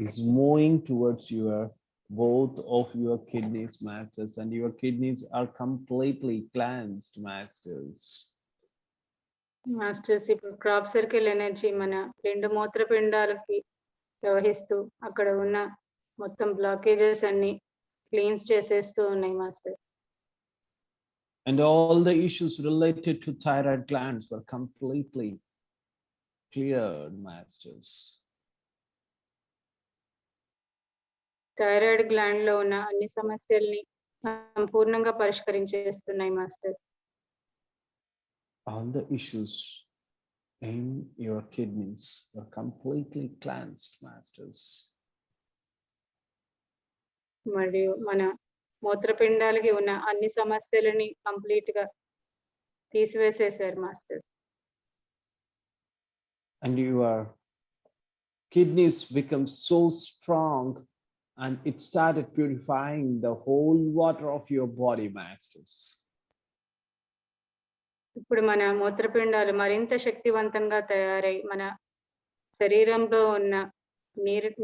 is moving towards your both of your kidneys, masters, and your kidneys are completely cleansed, masters.
Masters ఇప్పుడు క్రాప్ సర్కిల్ ఎనర్జీ మన రెండు మూత్రపిండాలకి ప్రవహిస్తూ అక్కడ ఉన్న మొత్తం బ్లాకేజెస్ అన్ని cleans చేసేస్తూ ఉన్నాయి master.
And all the issues related to thyroid glands were completely cleared, masters.
Thyroid gland లో ఉన్న అన్ని సమస్యల్ని సంపూర్ణంగా పరిష్కరించేస్తున్నాయి master.
All the issues in your kidneys were completely cleansed, masters.
మరియు మన మూత్రపిండాలకి ఉన్న అన్ని సమస్యలని కంప్లీట్ గా తీసివేసేసారు master.
And your kidneys become so strong and it started purifying the whole water of your body, masters.
ఇప్పుడు మన మూత్రపిండాలు మరింత శక్తివంతంగా తయారై మన శరీరంలో ఉన్న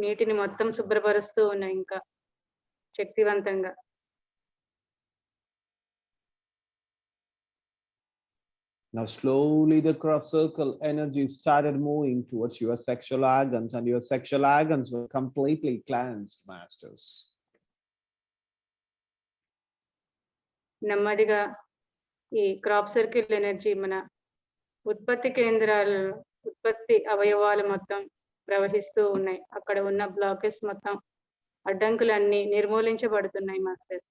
నీటిని మొత్తం శుభ్రపరుస్తూ ఉన్నాయి ఇంకా శక్తివంతంగా.
Now slowly the crop circle energy started moving towards your sexual organs and your sexual organs were completely cleansed, masters.
నెమ్మదిగా ఈ క్రాప్ సర్కిల్ ఎనర్జీ మన ఉత్పత్తి కేంద్రాలు ఉత్పత్తి అవయవాలు మొత్తం ప్రవహిస్తూ ఉన్నాయి. అక్కడ ఉన్న బ్లాకెస్ మొత్తం అడ్డంకులన్నీ నిర్మూలించబడుతున్నాయి master.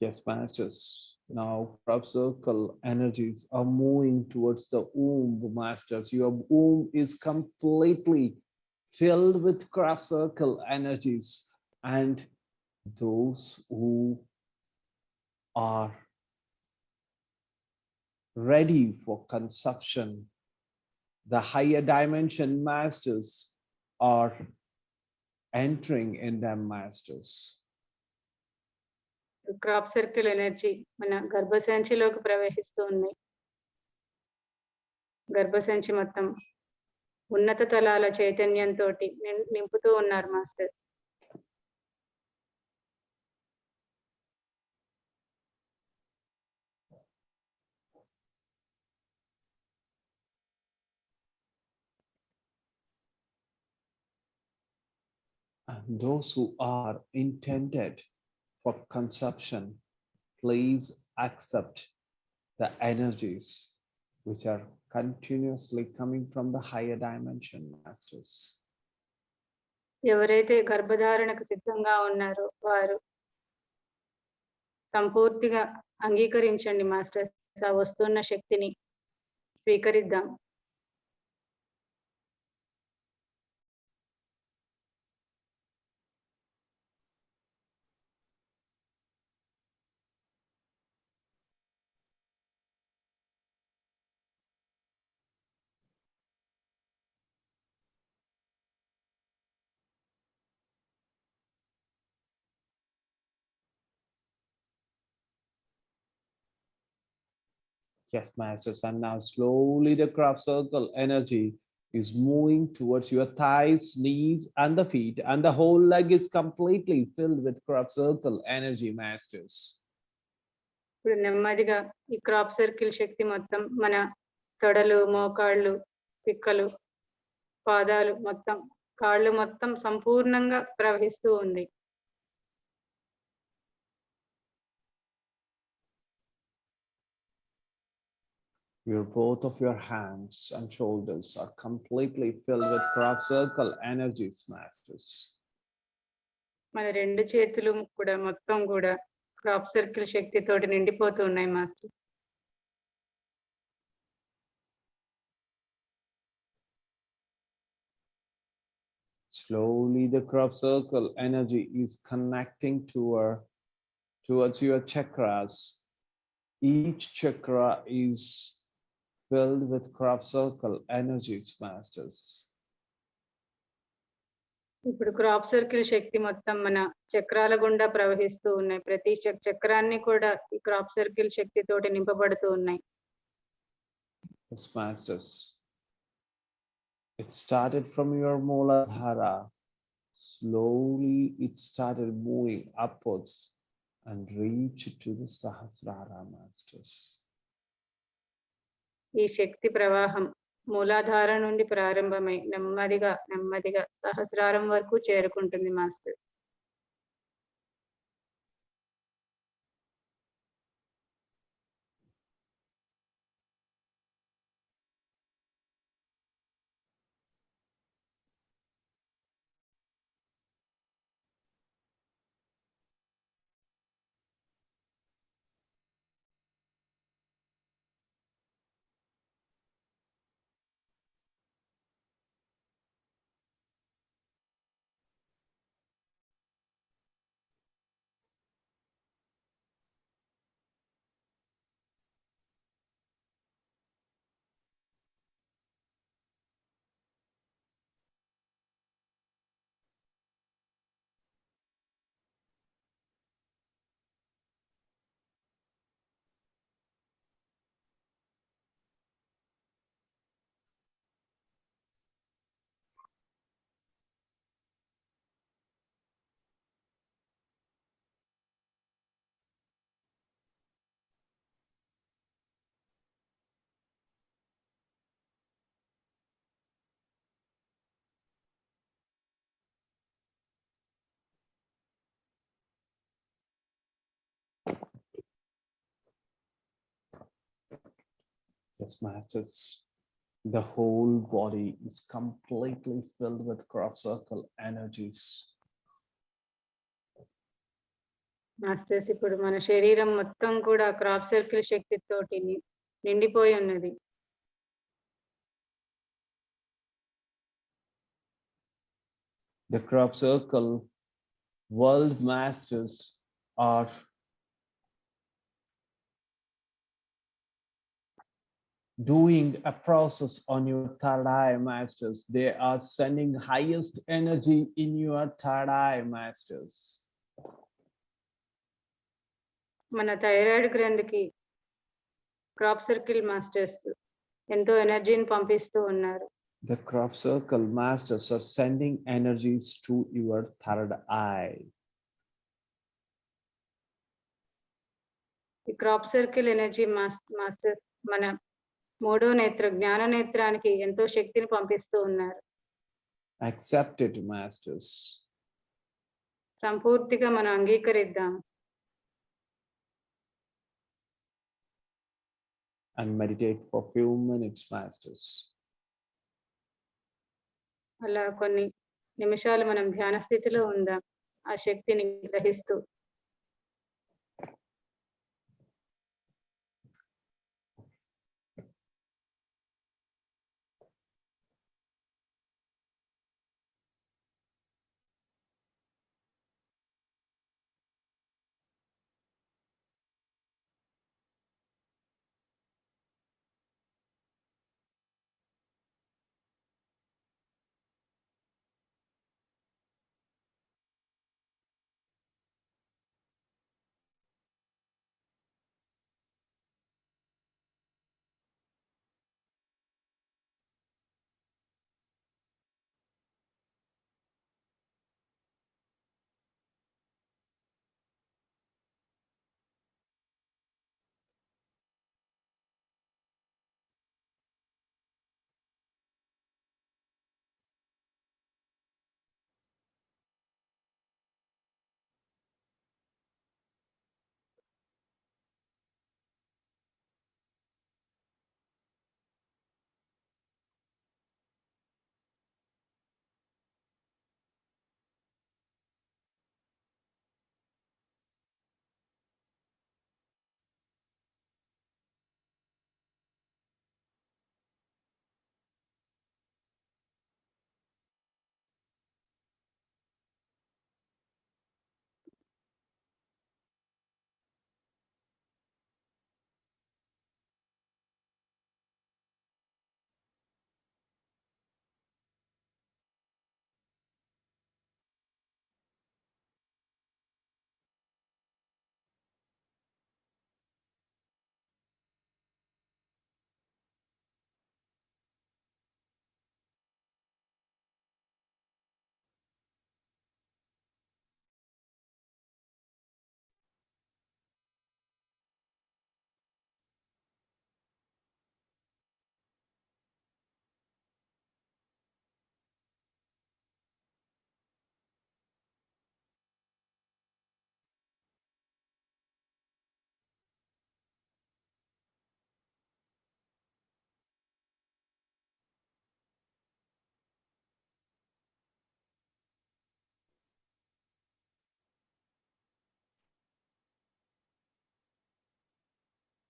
Yes, masters. Now crop circle energies are moving towards the womb, masters. Your womb is completely filled with crop circle energies, and those who are ready for consumption, the higher dimension masters are entering in them, masters.
Crop circle energy మన గర్భసంచిలోకి ప్రవహిస్తూ ఉన్నాయి. గర్భసంచి మొత్తం ఉన్నత తలాల చైతన్యంతో నింపుతూ ఉన్నారు master.
And those who are intended for consumption, please accept the energies which are continuously coming from the higher dimension, masters.
ఎవరైతే గర్భధారణకు సిద్ధంగా ఉన్నారో వారు సంపూర్తిగా అంగీకరించండి మాస్టర్స్. ఆ వస్తున్న శక్తిని స్వీకరిద్దాం.
Yes, masters. And now slowly the crop circle energy is moving towards your thighs, knees, and the feet, and the whole leg is completely filled with crop circle energy, masters.
ఇప్పుడు నెమ్మదిగా ఈ crop circle శక్తి మొత్తం మన తొడలు, మోకాళ్ళు, పిక్కలు, పాదాలు మొత్తం, కాళ్ళు మొత్తం సంపూర్ణంగా ప్రవహిస్తూ ఉంది.
Both of your hands and shoulders are completely filled with crop circle energies, masters.
మన రెండు చేతులు కూడా మొత్తం కూడా క్రాప్ సర్కిల్ శక్తితోటి నిండిపోతూ ఉన్నాయి master.
Slowly the crop circle energy is connecting towards your chakras. Each chakra is filled with crop circle energies, masters.
ఇప్పుడు crop circle శక్తి మొత్తం మన చక్రాల గుండా ప్రవహిస్తూ ఉన్నాయి. ప్రతి చక్రాన్ని కూడా ఈ క్రాప్ సర్కిల్ శక్తితోటి నింపబడుతూ ఉన్నాయి.
Yes, masters. It started from your Mooladhara. Slowly it started moving upwards and reached to the Sahasrara, masters.
ఈ శక్తి ప్రవాహం మూలాధార నుండి ప్రారంభమై నెమ్మదిగా నెమ్మదిగా సహస్రారం వరకు చేరుకుంటుంది master.
Yes, masters. The whole body is completely filled with crop circle energies.
Masters ఇప్పుడు మన శరీరం మొత్తం కూడా క్రాప్ సర్కిల్ శక్తితోటి నిండిపోయి ఉన్నది.
The crop circle world masters are doing a process on your third eye, masters. They are sending highest energy in your third eye, masters.
మన thyroid గ్రంథికి crop circle masters ఎంతో ఎనర్జీని పంపిస్తూ ఉన్నారు.
The crop circle masters are sending energies to your third eye.
ఈ crop circle energy masters మన మూడో నేత్ర జ్ఞాన నేత్రానికి ఎంతో శక్తిని పంపిస్తూ ఉన్నారు.
Accept it, masters.
సంపూర్తిగా మనం అంగీకరిద్దాం.
And meditate for few minutes, masters.
అలా కొన్ని నిమిషాలు మనం ధ్యాన స్థితిలో ఉందాం, ఆ శక్తిని గ్రహిస్తూ.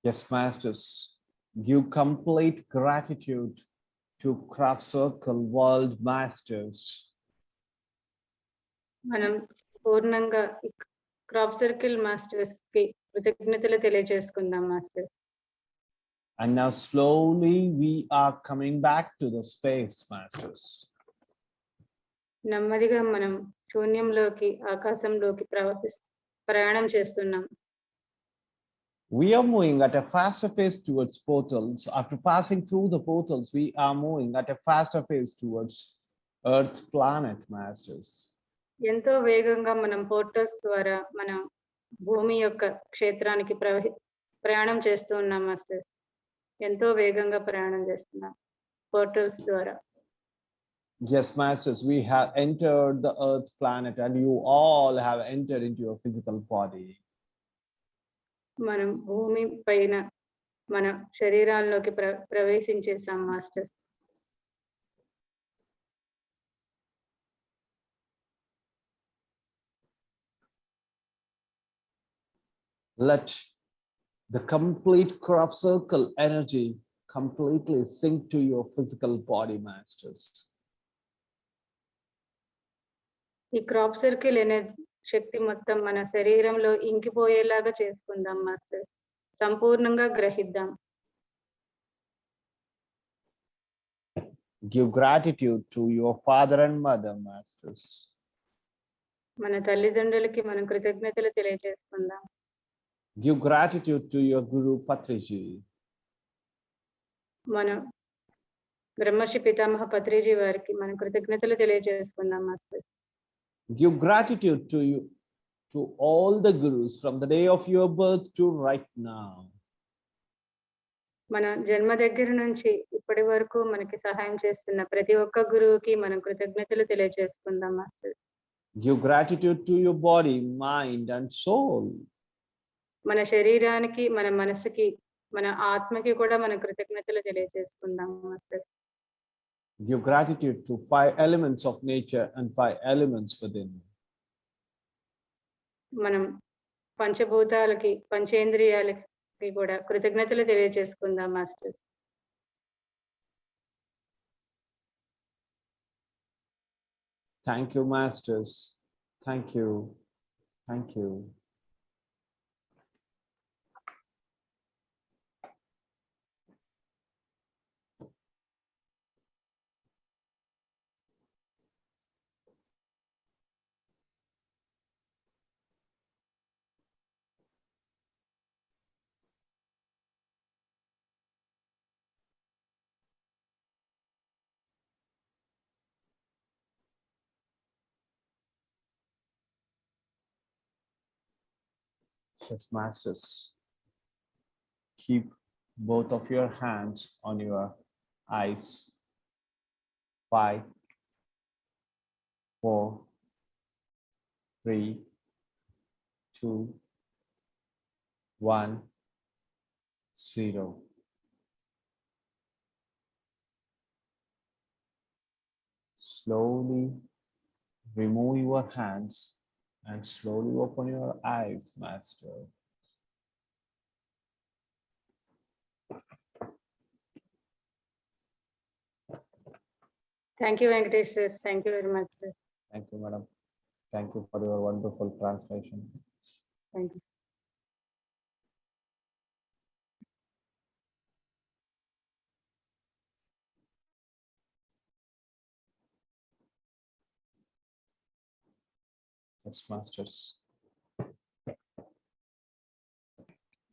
Yes, masters. Give complete gratitude to Crop Circle World Masters.
మనం పూర్ణంగా క్రాప్ సర్కిల్ మాస్టర్స్ కి కృతజ్ఞతలు తెలియజేసుకుందాం master.
And now slowly we are coming back to the space, masters.
నెమ్మదిగా మనం శూన్యంలోకి ఆకాశంలోకి ప్రయాణం చేస్తున్నాం.
We are moving at a faster pace towards portals. After passing through the portals, we are moving at a faster pace towards Earth planet, masters.
ఎంతో వేగంగా మనం portals ద్వారా మనం భూమి యొక్క క్షేత్రానికి ప్రయాణం చేస్తూ ఉన్నాం మాస్టర్. ఎంతో వేగంగా ప్రయాణం చేస్తున్నాం పోర్టల్స్ ద్వారా.
Yes, masters, we have entered the Earth planet and you all have entered into your physical body.
మనం భూమి పైన మన శరీరాల్లోకి ప్రవేశించేసాం masters.
Let the complete crop circle energy completely sink to your physical body, masters.
ఈ crop circle energy శక్తి మొత్తం మన శరీరంలో ఇంకిపోయేలాగా చేసుకుందాం master. సంపూర్ణంగా గ్రహిద్దాం.
Give gratitude to your father and mother, masters.
మన తల్లిదండ్రులకి మనం కృతజ్ఞతలు తెలియజేసుకుందాం.
Give gratitude to your Guru Patriji.
మన బ్రహ్మర్షి పితామహ పత్రిజీ వారికి మనం కృతజ్ఞతలు తెలియజేసుకుందాం master.
Give gratitude to you, to all the gurus from the day of your birth to right now.
మన జన్మ దగ్గర నుంచి ఇప్పటి వరకు మనకి సహాయం చేస్తున్న ప్రతి ఒక్క గురువుకి మనం కృతజ్ఞతలు తెలియజేసుకుందాం master.
Give gratitude to your body, mind, and soul.
మన శరీరానికి, మన మనసుకి, మన ఆత్మకి కూడా మనం కృతజ్ఞతలు తెలియజేసుకుందాం master.
Give gratitude to 5 elements of nature and 5 elements within.
మనం పంచభూతాలకి, పంచేంద్రియాలకి కూడా కృతజ్ఞతలు తెలియజేసుకుందాం master.
Thank you, masters. Thank you. Thank you. Yes, masters. Keep both of your hands on your eyes. 5, 4, 3, 2, 1, 0. Slowly remove your hands and slowly open your eyes, master.
Thank you, Venkatesh sir. Thank you very much, sir.
Thank you, madam. Thank you for your wonderful translation.
Thank you.
Yes, masters.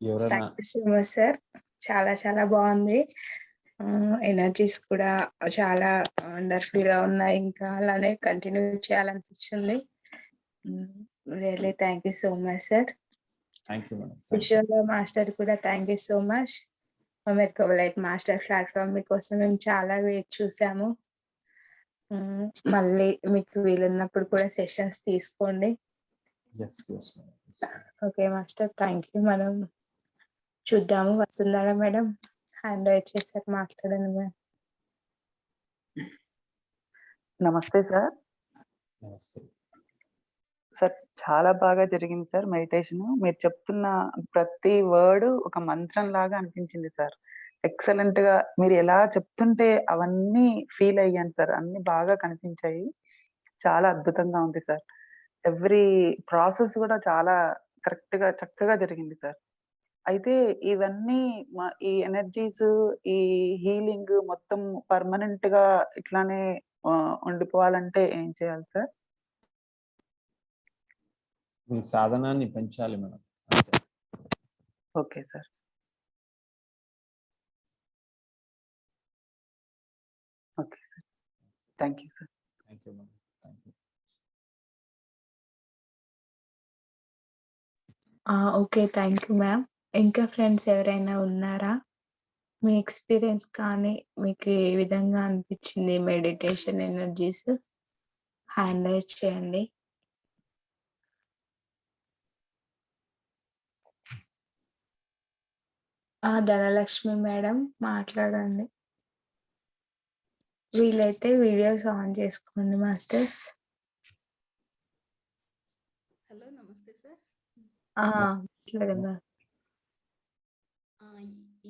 ఎవరైనా
thank you so much sir. చాలా చాలా బాగుంది. Energies కూడా చాలా wonderful గా ఉన్నాయి. ఇంకా అలానే కంటిన్యూ చేయాలనిపించింది. Really thank you so much sir.
Thank you madam.
Vishwa master కూడా thank you so much. Merkaba light master platform మీకోసం మేము చాలా వెయిట్ చూసాము. మళ్ళీ మీకు వీలున్నప్పుడు కూడా సెషన్స్ తీసుకోండి.
Yes yes madam.
Okay master, thank you. మనం చూద్దాము. వస్తుందా మేడం? హ్యాండ్ రైట్ చేశారు, మాట్లాడండి మేడం.
నమస్తే సార్.
నమస్తే.
సార్ చాలా బాగా జరిగింది సార్ మెడిటేషన్. మీరు చెప్తున్న ప్రతి వర్డ్ ఒక మంత్రం లాగా అనిపించింది సార్. ఎక్సలెంట్‌గా మీరు ఎలా చెప్తుంటే అవన్నీ ఫీల్ అయ్యాను సార్. అన్నీ బాగా కనిపించాయి. చాలా అద్భుతంగా ఉంది సార్. ఎవ్రీ ప్రాసెస్ కూడా చాలా కరెక్ట్‌గా చక్కగా జరిగింది సార్. అయితే ఇవన్నీ ఈ ఎనర్జీస్, ఈ హీలింగ్ మొత్తం పర్మనెంట్‌గా ఇట్లానే ఉండిపోవాలంటే ఏం చేయాలి సార్?
మీ సాధనాన్ని పెంచాలి మనం అంతే.
Okay sir. Okay sir. Thank you sir.
Thank you madam. Thank you.
Okay. Thank you ma'am. ఇంకా ఫ్రెండ్స్ ఎవరైనా ఉన్నారా? మీ ఎక్స్‌పీరియన్స్ కానీ, మీకు ఏ విధంగా అనిపించింది మెడిటేషన్ ఎనర్జీస్? హ్యాండ్ రైజ్ చేయండి. ధనలక్ష్మి మేడం మాట్లాడండి. వీలైతే వీడియోస్ ఆన్ చేసుకోండి మాస్టర్స్.
హలో నమస్తే సార్.
మాట్లాడండి.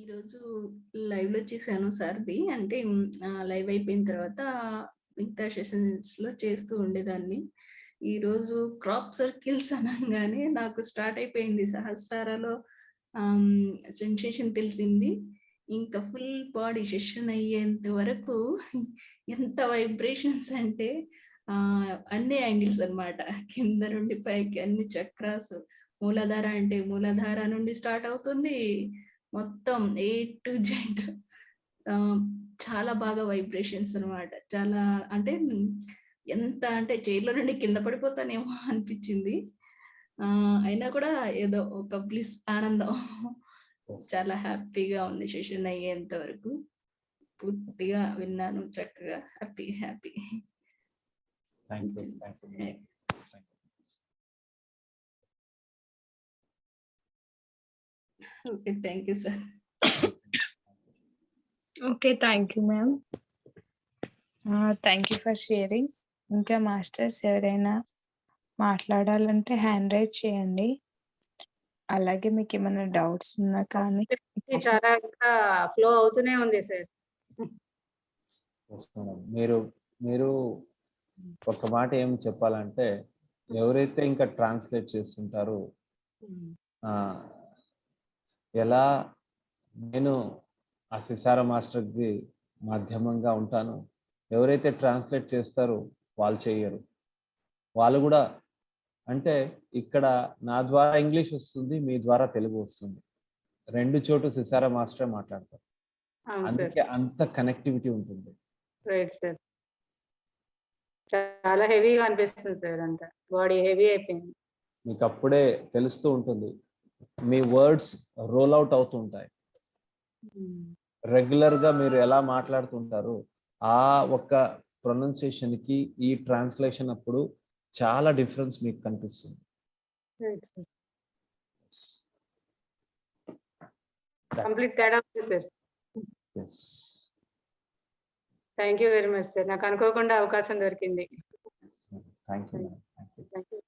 ఈరోజు లైవ్లో చేశాను సార్ది. అంటే లైవ్ అయిపోయిన తర్వాత మిగతా సెషన్స్లో చేస్తూ ఉండేదాన్ని. ఈరోజు క్రాప్ సర్కిల్స్ అనగానే నాకు స్టార్ట్ అయిపోయింది. సహస్రారాలో సెన్సేషన్ తెలిసింది. ఇంకా ఫుల్ బాడీ సెషన్ అయ్యేంత వరకు ఎంత వైబ్రేషన్స్ అంటే అన్ని యాంగిల్స్ అన్నమాట. కింద నుండి పైకి అన్ని చక్రాస్, మూలాధార అంటే మూలాధార నుండి స్టార్ట్ అవుతుంది. మొత్తం ఏ టు జెడ్ చాలా బాగా వైబ్రేషన్స్ అన్నమాట. చాలా అంటే ఎంత అంటే చైర్‌లో నుండి కింద పడిపోతానేమో అనిపించింది. అయినా కూడా ఏదో ఒక బ్లిస్ ఆనందం. చాలా హ్యాపీగా ఉంది సెషన్ అయ్యేంత వరకు. పూర్తిగా విన్నాను చక్కగా. Happy.
Thank you. Thank you madam. Thank you.
Okay. Thank you sir.
Okay. Thank you ma'am. Thank you for sharing. ఇంకా మాస్టర్స్ ఎవరైనా మాట్లాడాలంటే హ్యాండ్ రైజ్ చేయండి. అలాగే మీకు ఏమైనా డౌట్స్ ఉన్నా కానీ
చాలా ఇంకా ఫ్లో అవుతూనే ఉంది సార్.
Yes madam. మీరు ఒక మాట ఏం చెప్పాలంటే, ఎవరైతే ఇంకా ట్రాన్స్లేట్ చేస్తుంటారో ఎలా నేను ఆ సిసార మాస్టర్‌కి మాధ్యమంగా ఉంటాను. ఎవరైతే ట్రాన్స్లేట్ చేస్తారో వాళ్ళు చెయ్యరు. వాళ్ళు కూడా అంటే ఇక్కడ నా ద్వారా ఇంగ్లీష్ వస్తుంది, మీ ద్వారా తెలుగు వస్తుంది. 2 చోటు సిసార మాస్టరే మాట్లాడతారు.
అవును సార్.
అందుకే అంత కనెక్టివిటీ ఉంటుంది.
Right sir. చాలా హెవీగా అనిపిస్తుంది సార్ అంతా. బాడీ హెవీ అయిపోయింది.
మీకు అప్పుడే తెలుస్తూ ఉంటుంది. మీ వర్డ్స్ రోల్ అవుట్ అవుతూ ఉంటాయి. రెగ్యులర్‌గా మీరు ఎలా మాట్లాడుతుంటారో ఆ ఒక్క ప్రొనౌన్సియేషన్‌కి ఈ ట్రాన్స్లేషన్ అప్పుడు చాలా డిఫరెన్స్ మీకు కనిపిస్తుంది.
Right sir. కంప్లీట్ తేడా ఉంది sir.
Yes.
Thank you very much sir. నాకు అనుకోకుండా అవకాశం దొరికింది.
Thank you madam. Thank you.
Thank you.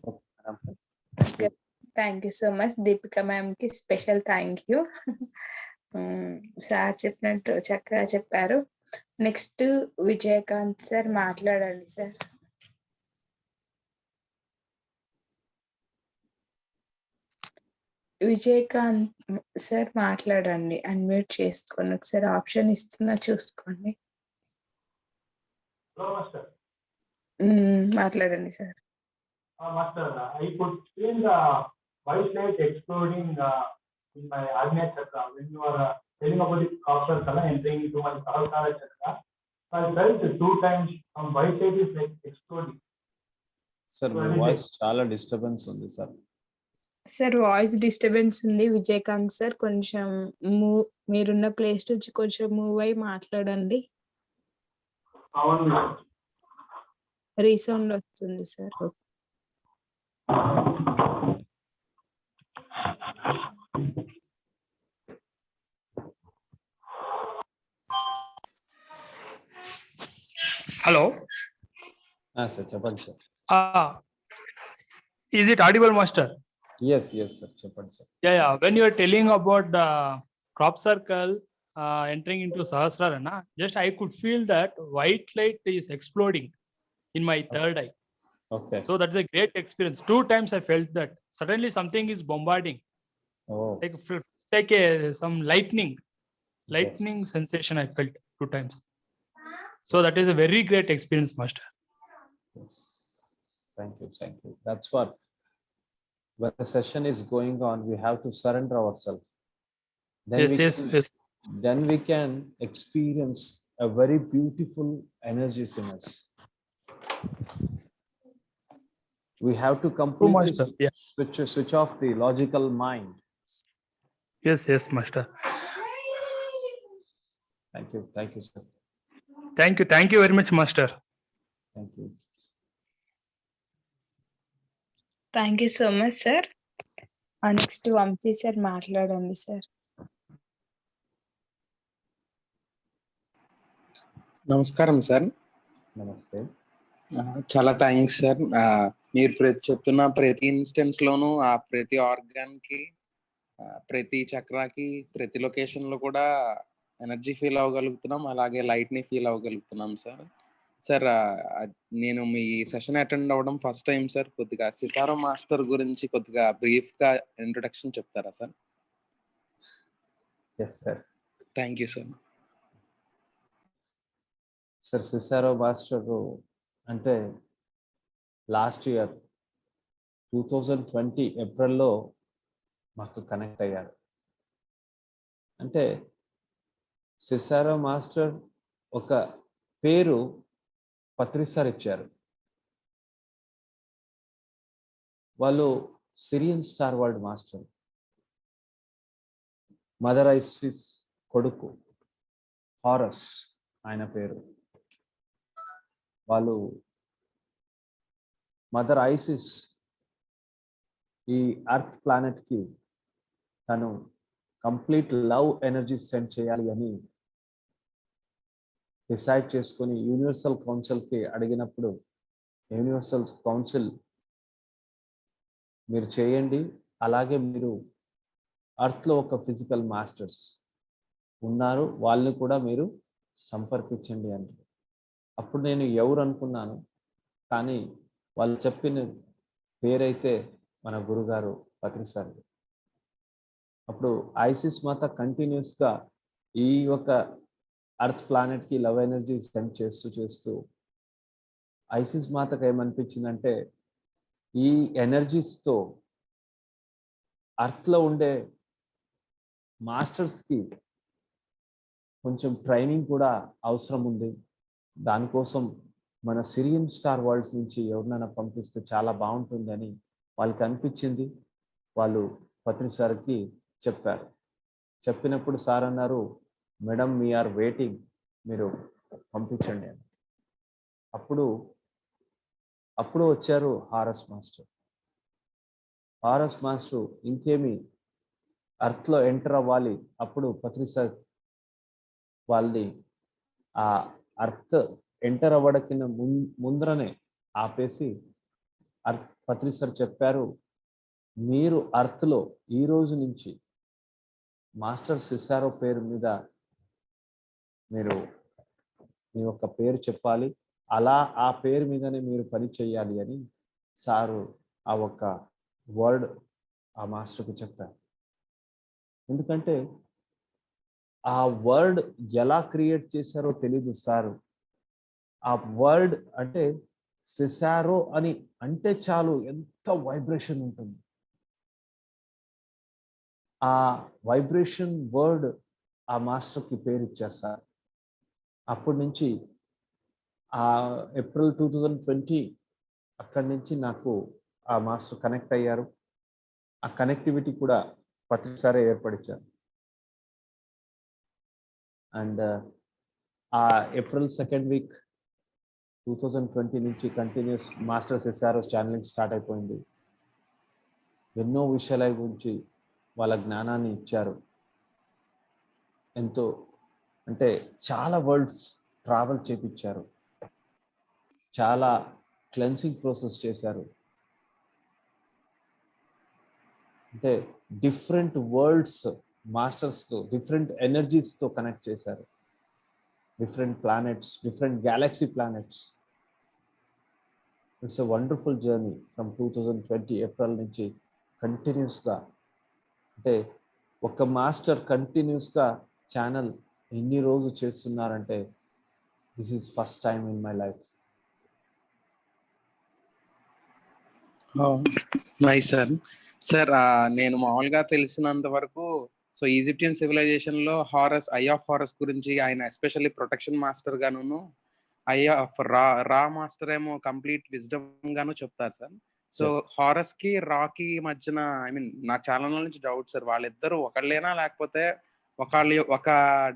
Okay madam.
Thank you so much. Deepika మ్యామ్‌కి స్పెషల్ థ్యాంక్ యూ. సార్ చెప్పినట్టు చక్కగా చెప్పారు. నెక్స్ట్ విజయకాంత్ సార్ మాట్లాడండి సార్. విజయకాంత్ సార్ మాట్లాడండి. అన్మ్యూట్ చేసుకొని ఒకసారి ఆప్షన్ ఇస్తున్నా చూసుకోండి.
Hello, Master.
మాట్లాడండి sir.
Master, I could feel the white light exploding in my Agnya Chakra when you are telling about the copper color entering into my Sahasrara Chakra. So I felt 2 times some white light is like exploding.
Sir me voice చాలా disturbance ఉంది sir.
Sir voice disturbance ఉంది Vijayakanth sir. కొంచెం మీరున్న place నుంచి కొంచెం move అయ్యి మాట్లాడండి.
అవును.
రీసౌండ్ వస్తుంది సార్.
Hello.
సార్ చెప్పండి sir.
Is it audible, Master?
Yes sir చెప్పండి sir.
Yeah. When you are telling about the crop circle entering into Sahasrarana, just I could feel that white light is exploding in my third eye.
Okay.
So that's a great experience. 2 times I felt that suddenly something is bombarding,
oh
like some lightning sensation I felt 2 times. So that is a very great experience, Master.
Thank you. That's what when the session is going on, we have to surrender ourselves.
Yes.
Then we can experience a very beautiful energies in us. We have to
True,
completely
Master. Yeah.
switch off the logical mind.
Yes, Master.
Thank you, sir.
Thank you very much, Master.
Thank you.
Thank you so much sir. Next Vamshi sir మాట్లాడండి sir.
నమస్కారం sir.
నమస్తే.
చాలా thanks sir. మీరు చెప్తున్న ప్రతి instance లోనూ ఆ ప్రతి ఆర్గాన్ కి, ప్రతి చక్రాకి, ప్రతి లొకేషన్ లో కూడా ఎనర్జీ ఫీల్ అవ్వగలుగుతున్నాం, అలాగే లైట్ ని ఫీల్ అవ్వగలుగుతున్నాం సార్. సార్ నేను మీ సెషన్ అటెండ్ అవ్వడం ఫస్ట్ టైం సార్. కొద్దిగా సిసారో మాస్టర్ గురించి కొద్దిగా బ్రీఫ్ గా ఇంట్రొడక్షన్ చెప్తారా sir?
Yes sir.
Thank you sir.
Sir సిసారో మాస్టర్ అంటే లాస్ట్ ఇయర్ 2020 ఏప్రిల్లో మాకు కనెక్ట్ అయ్యారు. అంటే సిసారో మాస్టర్ ఒక పేరు పత్రి సార్ ఇచ్చారు. వాళ్ళు Syrian star world master, mother ISIS కొడుకు హారస్ ఆయన పేరు. వాళ్ళు మదర్ ఐసిస్ ఈ అర్త్ ప్లానెట్కి తను కంప్లీట్ లవ్ ఎనర్జీ సెండ్ చేయాలి అని డిసైడ్ చేసుకొని యూనివర్సల్ కౌన్సిల్కి అడిగినప్పుడు యూనివర్సల్ కౌన్సిల్ మీరు చేయండి, అలాగే మీరు అర్త్లో ఒక ఫిజికల్ మాస్టర్స్ ఉన్నారు, వాళ్ళని కూడా మీరు సంపర్కించండి అని. అప్పుడు నేను ఎవరు అనుకున్నాను, కానీ వాళ్ళు చెప్పిన పేరైతే మన గురుగారు పత్రి సార్. అప్పుడు ఐసిస్ మాత కంటిన్యూస్గా ఈ ఒక అర్త్ ప్లానెట్కి లవ్ ఎనర్జీ సెండ్ చేస్తూ ఐసిస్ మాతకు ఏమనిపించిందంటే ఈ ఎనర్జీస్తో అర్త్లో ఉండే మాస్టర్స్కి కొంచెం ట్రైనింగ్ కూడా అవసరం ఉంది, దానికోసం మన సిరియన్ స్టార్ వరల్డ్స్ నుంచి ఎవరినైనా పంపిస్తే చాలా బాగుంటుందని వాళ్ళకి అనిపించింది. వాళ్ళు పత్రి సార్కి చెప్పారు. చెప్పినప్పుడు సార్ అన్నారు, మేడం వీఆర్ వెయిటింగ్, మీరు పంపించండి అని. అప్పుడు వచ్చారు హారస్ మాస్టర్. హారస్ మాస్టర్ ఇంకేమి అర్త్లో ఎంటర్ అవ్వాలి, అప్పుడు పత్రి సార్ వాళ్ళని ఆ అర్త్ ఎంటర్ అవ్వడానికి ముందరనే ఆపేసి పత్రి సార్ చెప్పారు, మీరు అర్త్లో ఈ రోజు నుంచి మాస్టర్ సిసారో పేరు మీద మీరు మీ యొక్క పేరు చెప్పాలి, అలా ఆ పేరు మీదనే మీరు పని చేయాలి అని సారు ఆ ఒక్క వర్డ్ ఆ మాస్టర్కి చెప్పారు. ఎందుకంటే ఆ వర్డ్ ఎలా క్రియేట్ చేశారో తెలీదు సారు. ఆ వర్డ్ అంటే సిసారో అని అంటే చాలు ఎంత వైబ్రేషన్ ఉంటుంది. ఆ వైబ్రేషన్ వర్డ్ ఆ మాస్టర్కి పేరు ఇచ్చారు సార్. అప్పటి నుంచి ఆ ఏప్రిల్ 2020 అక్కడి నుంచి నాకు ఆ మాస్టర్ కనెక్ట్ అయ్యారు. ఆ కనెక్టివిటీ కూడా పత్రి సారే ఏర్పడిచారు. అండ్ ఆ ఏప్రిల్ 2nd వీక్ 2020 నుంచి continuous masters SRS channeling start అయిపోయింది. ఎన్నో విషయాల గురించి వాళ్ళ జ్ఞానాన్ని ఇచ్చారు. ఎంతో అంటే చాలా వరల్డ్స్ ట్రావెల్ చేపించారు. చాలా క్లెన్సింగ్ ప్రాసెస్ చేశారు. అంటే డిఫరెంట్ వరల్డ్స్ మాస్టర్స్తో, డిఫరెంట్ ఎనర్జీస్తో కనెక్ట్ చేశారు. Different planets, different Galaxy planets. It's a wonderful journey from 2020 April నుంచి కంటిన్యూస్గా. అంటే ఒక మాస్టర్ కంటిన్యూస్గా ఛానల్ ఎన్ని రోజు చేస్తున్నారంటే this is first time in my life.
Nice sir. Sir నేను మామూలుగా తెలిసినంత వరకు సో ఈజిప్షియన్ సివిలైజేషన్ లో హారస్, ఐ ఆఫ్ హారస్ గురించి ఆయన ఎస్పెషల్లీ ప్రొటెక్షన్ మాస్టర్ గాను, ఐ ఆఫ్ రా మాస్టర్ ఏమో కంప్లీట్ విజ్డమ్ గాను చెప్తారు సార్. సో హారస్ కి రాకి మధ్యన ఐ మీన్ నాకు చాలా రోజుల నుంచి డౌట్ సార్, వాళ్ళిద్దరు ఒకళ్ళేనా లేకపోతే ఒక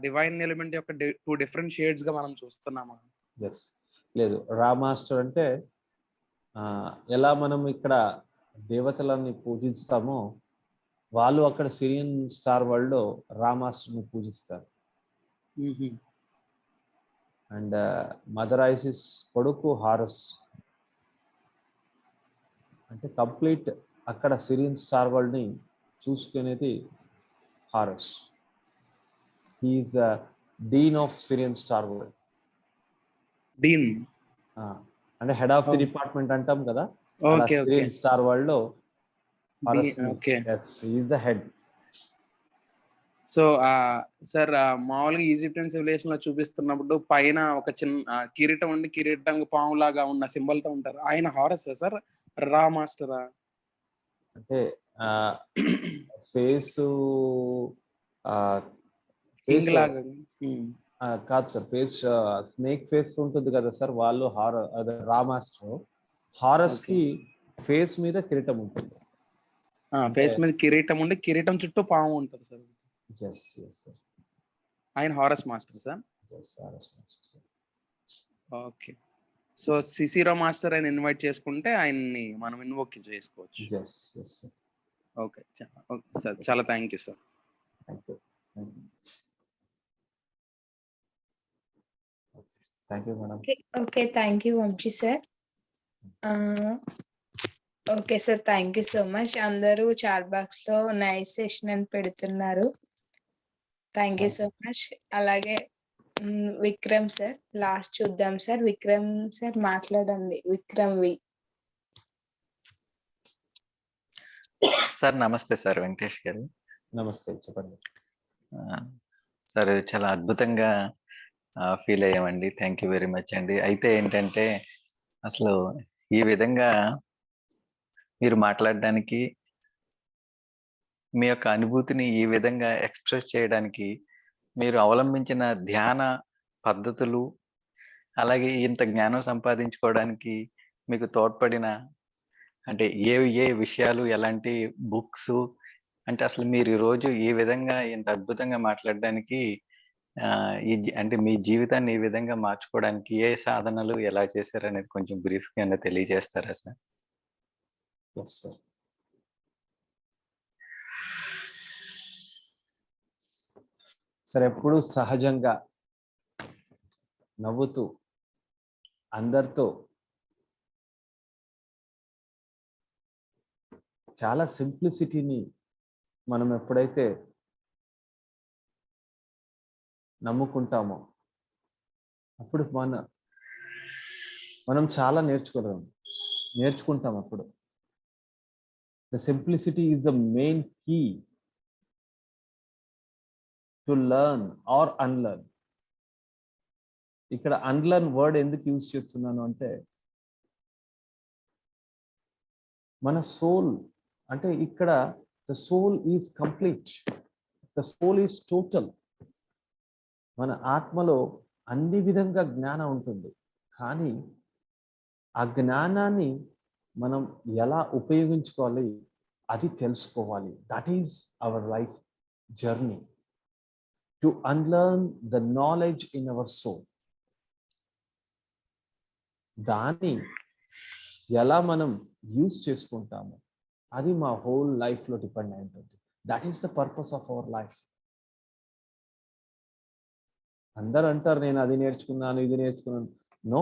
డివైన్ ఎలిమెంట్ యొక్క 2 డిఫరెంట్ షేడ్స్ గా మనం చూస్తున్నామా?
ఎస్, లేదు. రా మాస్టర్ అంటే ఎలా మనం ఇక్కడ దేవతలని పూజిస్తామో వాళ్ళు అక్కడ సిరియన్ స్టార్ వరల్డ్ లో రా మాస్టర్ని పూజిస్తారు. అండ్ మదర్ ఐసిస్ కొడుకు హారస్. అంటే కంప్లీట్ అక్కడ సిరియన్ స్టార్ వరల్డ్ ని చూసుకునేది Horus. He is dean of Sirian star world.
Dean
అంటే హెడ్ ఆఫ్ ది డిపార్ట్మెంట్ అంటాం కదా,
okay okay,
Sirian star world లో
okay.
The head.
So sir మామూలుగా ఈజిప్షియన్ సివిలైజేషన్ లో చూపిస్తున్నప్పుడు పైన ఒక చిన్న కిరీటం ఉండి, కిరీటం పాము లాగా ఉన్న సింబల్ తో ఉంటారు. ఆయన హారస్ సార్, రా మాస్టరా?
అంటే ఫేస్
కింగ్ లాగా
కాదు సార్, ఫేస్ స్నేక్ ఫేస్ ఉంటుంది కదా సార్, వాళ్ళు అదే రా మాస్టర్. హారస్ కి ఫేస్ మీద కిరీటం ఉంటుంది.
ఫేస్ మీద కిరీటం ఉండి, కిరీటం చుట్టూ పాము ఉంటుంది సార్. ఆయన Horus master sir. Okay. So Cicero master ఆయన ఇన్వైట్ చేసుకుంటే ఆయన్ని మనం ఇన్వోక్ చేసుకోవచ్చు. ఓకే సార్, చాలా thank you sir.
Thank you madam.
Okay, thank you Vamshi sir. Okay sir, thank you so much. అందరూ చాట్ బాక్స్ లో నైస్ సెషన్ అని పెడుతున్నారు. Thank you so much. అలాగే విక్రమ్ సార్ లాస్ట్ చూద్దాం సార్. విక్రమ్ సార్ మాట్లాడండి. Vikram V
sir. నమస్తే సార్, వెంకటేష్ గారు.
నమస్తే, చెప్పండి
సార్. చాలా అద్భుతంగా ఫీల్ అయ్యామండి. థ్యాంక్ యూ వెరీ మచ్ అండి. అయితే ఏంటంటే అసలు ఈ విధంగా మీరు మాట్లాడడానికి, మీ యొక్క అనుభూతిని ఈ విధంగా ఎక్స్ప్రెస్ చేయడానికి మీరు అవలంబించిన ధ్యాన పద్ధతులు, అలాగే ఇంత జ్ఞానం సంపాదించుకోవడానికి మీకు తోడ్పడిన అంటే ఏ విషయాలు, ఎలాంటి బుక్స్, అంటే అసలు మీరు ఈరోజు ఈ విధంగా ఇంత అద్భుతంగా మాట్లాడడానికి అంటే మీ జీవితాన్ని ఈ విధంగా మార్చుకోవడానికి ఏ సాధనలు ఎలా చేశారు అనేది కొంచెం బ్రీఫ్గా తెలియజేస్తారా సార్?
సార్, ఎప్పుడు సహజంగా నవ్వుతూ అందరితో చాలా సింప్లిసిటీని మనం ఎప్పుడైతే నమ్ముకుంటామో అప్పుడు మనం చాలా నేర్చుకుంటాం. అప్పుడు the simplicity is the main key to learn or unlearn. ఇక్కడ అన్లర్న్ వర్డ్ ఎందుకు యూజ్ చేస్తున్నాను అంటే మన సోల్, అంటే ఇక్కడ the soul is complete, the soul is total. మన ఆత్మలో అన్ని విధంగా జ్ఞానం ఉంటుంది, కానీ ఆ జ్ఞానాన్ని మనం ఎలా ఉపయోగించుకోవాలి అది తెలుసుకోవాలి. That is our life journey, to unlearn the knowledge in our soul. దాన్ని ఎలా మనం యూజ్ చేసుకుంటాము అది మా హోల్ లైఫ్లో డిపెండ్ అయి ఉంటుంది. That is the purpose of our life. అందరూ అంటారు నేను అది నేర్చుకున్నాను, ఇది నేర్చుకున్నాను. No,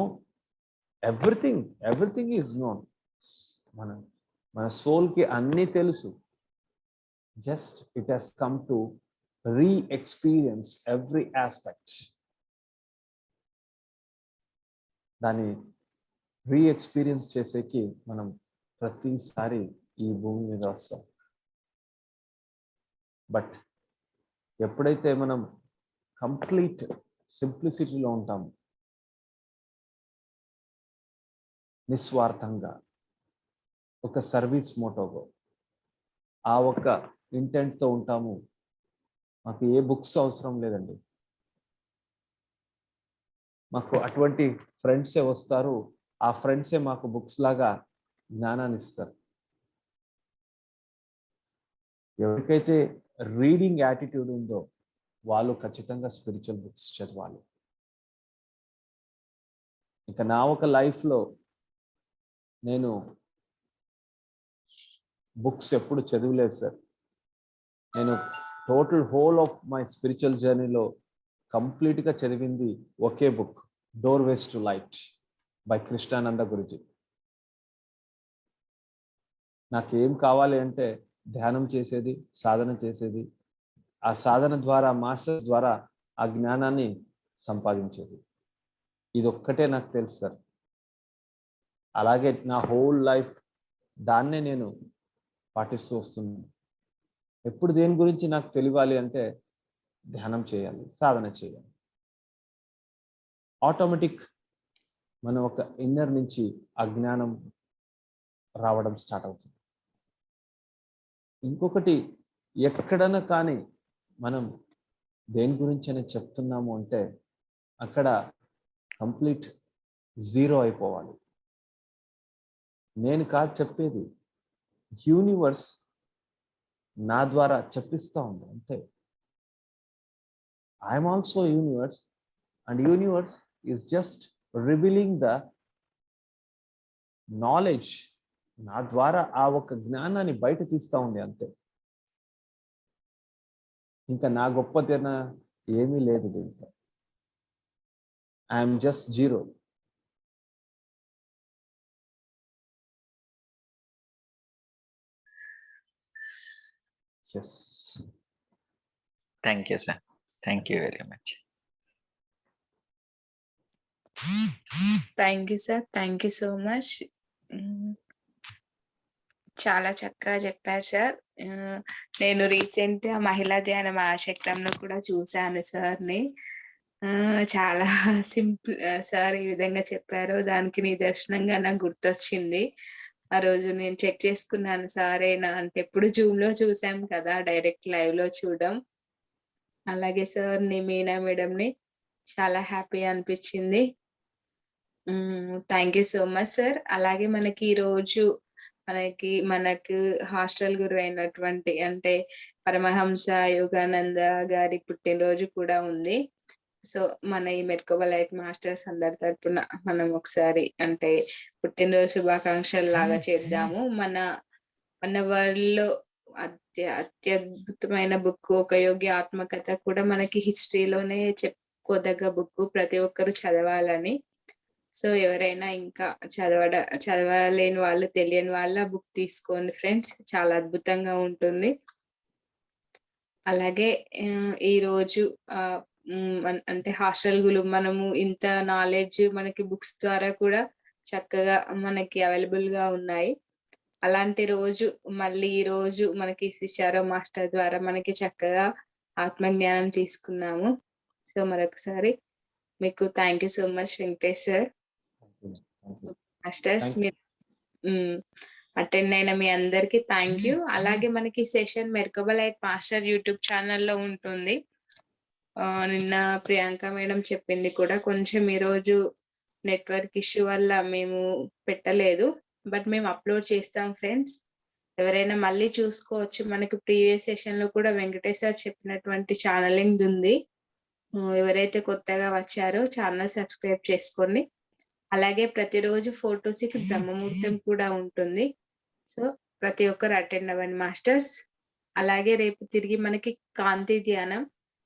everything is known. మన సోల్కి అన్నీ తెలుసు. Just it has come to re-experience every aspect. దాన్ని రీ-ఎక్స్పీరియన్స్ చేసేకి మనం ప్రతిసారి ఈ భూమి మీద వస్తాం. బట్ ఎప్పుడైతే మనం కంప్లీట్ సింప్లిసిటీలో ఉంటాము, నిస్వార్థంగా ఒక సర్వీస్ మోటోగా ఆ ఒక్క ఇంటెంట్తో ఉంటాము, మాకు ఏ బుక్స్ అవసరం లేదండి. మాకు అటువంటి ఫ్రెండ్సే వస్తారు, ఆ ఫ్రెండ్సే మాకు బుక్స్ లాగా జ్ఞానాన్ని ఇస్తారు. ఎవరికైతే రీడింగ్ యాటిట్యూడ్ ఉందో వాళ్ళు ఖచ్చితంగా స్పిరిచువల్ బుక్స్ చదవాలి. ఇక నా ఒక లైఫ్లో నేను బుక్స్ ఎప్పుడు చదివలేదు సార్. నేను total whole of my spiritual జర్నీలో కంప్లీట్గా చదివింది ఒకే book, doorways to light by Krishnananda Guruji. నాకేం కావాలి అంటే ధ్యానం చేసేది, సాధన చేసేది, ఆ సాధన ద్వారా మాస్టర్స్ ద్వారా ఆ జ్ఞానాన్ని సంపాదించేది. ఇదొక్కటే నాకు తెలుసు సార్. అలాగే నా హోల్ లైఫ్ దాన్నే నేను పాటిస్తూ వస్తున్నాను. ఎప్పుడు దేని గురించి నాకు తెలియాలి అంటే ధ్యానం చేయాలి, సాధన చేయాలి. ఆటోమేటిక్ మనం ఒక ఇన్నర్ నుంచి ఆ జ్ఞానం రావడం స్టార్ట్ అవుతుంది. ఇంకొకటి, ఎక్కడైనా కానీ మనం దేని గురించి అని చెప్తున్నాము అంటే అక్కడ కంప్లీట్ జీరో అయిపోవాలి. నేను కాదు చెప్పేది, యూనివర్స్ నా ద్వారా చెప్పిస్తూ ఉంది అంతే. I'm also universe and universe is just revealing the knowledge. నా ద్వారా ఆ ఒక జ్ఞానాన్ని బయట తీస్తూ ఉంది అంతే. ఇంకా నా గొప్పతన ఏమీ లేదు దీంట్లో. I'm just zero. Yes.
Thank you sir. Thank you very much.
Thank you sir. Thank you so much. చాలా చక్కగా చెప్పారు సార్. నేను రీసెంట్గా మహిళా ధ్యాన మహాచక్రంలో కూడా చూశాను సార్ని. చాలా సింపుల్ సార్ ఈ విధంగా చెప్పారు, దానికి నిదర్శనంగా నాకు గుర్తొచ్చింది. ఆ రోజు నేను చెక్ చేసుకున్నాను, సారేనా అంటే ఎప్పుడు జూమ్లో చూసాం కదా, డైరెక్ట్ లైవ్లో చూడడం. అలాగే సార్ని, మీనా మేడంని చాలా హ్యాపీ అనిపించింది. Thank you so much sir. అలాగే మనకి ఈరోజు మనకు హాస్టల్ గురువు అయినటువంటి అంటే పరమహంస యోగానంద గారి పుట్టినరోజు కూడా ఉంది. సో మన ఈ మెట్కోబా లైట్ మాస్టర్స్ అందరి తరపున మనం ఒకసారి అంటే పుట్టినరోజు శుభాకాంక్షలు లాగా చేద్దాము. మన వరల్డ్ లో అత్యద్భుతమైన బుక్ ఒక యోగి ఆత్మకథ కూడా మనకి హిస్టరీలోనే చెప్పుకోదగ్గ బుక్, ప్రతి ఒక్కరు చదవాలని. సో ఎవరైనా ఇంకా చదవలేని వాళ్ళు, తెలియని వాళ్ళ బుక్ తీసుకోండి ఫ్రెండ్స్, చాలా అద్భుతంగా ఉంటుంది. అలాగే ఈరోజు అంటే హాస్టల్ గులు మనము ఇంత నాలెడ్జ్ మనకి బుక్స్ ద్వారా కూడా చక్కగా మనకి అవైలబుల్ గా ఉన్నాయి. అలాంటి రోజు మళ్ళీ ఈ రోజు మనకి శిష్యారో మాస్టర్ ద్వారా మనకి చక్కగా ఆత్మజ్ఞానం తీసుకున్నాము. సో మరొకసారి మీకు thank you so much Venkatesh sir. Masters మీరు అటెండ్ అయిన మీ అందరికి థ్యాంక్ యూ. అలాగే మనకి session Merkaba light master YouTube ఛానల్లో ఉంటుంది. నిన్న ప్రియాంక మేడం చెప్పింది కూడా, కొంచెం ఈరోజు నెట్వర్క్ ఇష్యూ వల్ల మేము పెట్టలేదు, బట్ మేము అప్లోడ్ చేస్తాం ఫ్రెండ్స్. ఎవరైనా మళ్ళీ చూసుకోవచ్చు. మనకి ప్రీవియస్ సెషన్ లో కూడా వెంకటేష్ సార్ చెప్పినటువంటి ఛానలింగ్ ఉంది. ఎవరైతే కొత్తగా వచ్చారో ఛానల్ సబ్స్క్రైబ్ చేసుకోండి. అలాగే ప్రతిరోజు 4 to 6 బ్రహ్మముహూర్తం కూడా ఉంటుంది. సో ప్రతి ఒక్కరు అటెండ్ అవ్వండి మాస్టర్స్. అలాగే రేపు తిరిగి మనకి కాంతి ధ్యానం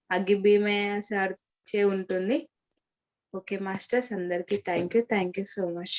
అగ్గి భీమయ్య సార్ చే ఉంటుంది. ఓకే మాస్టర్స్, అందరికీ థ్యాంక్ యూ సో మచ్.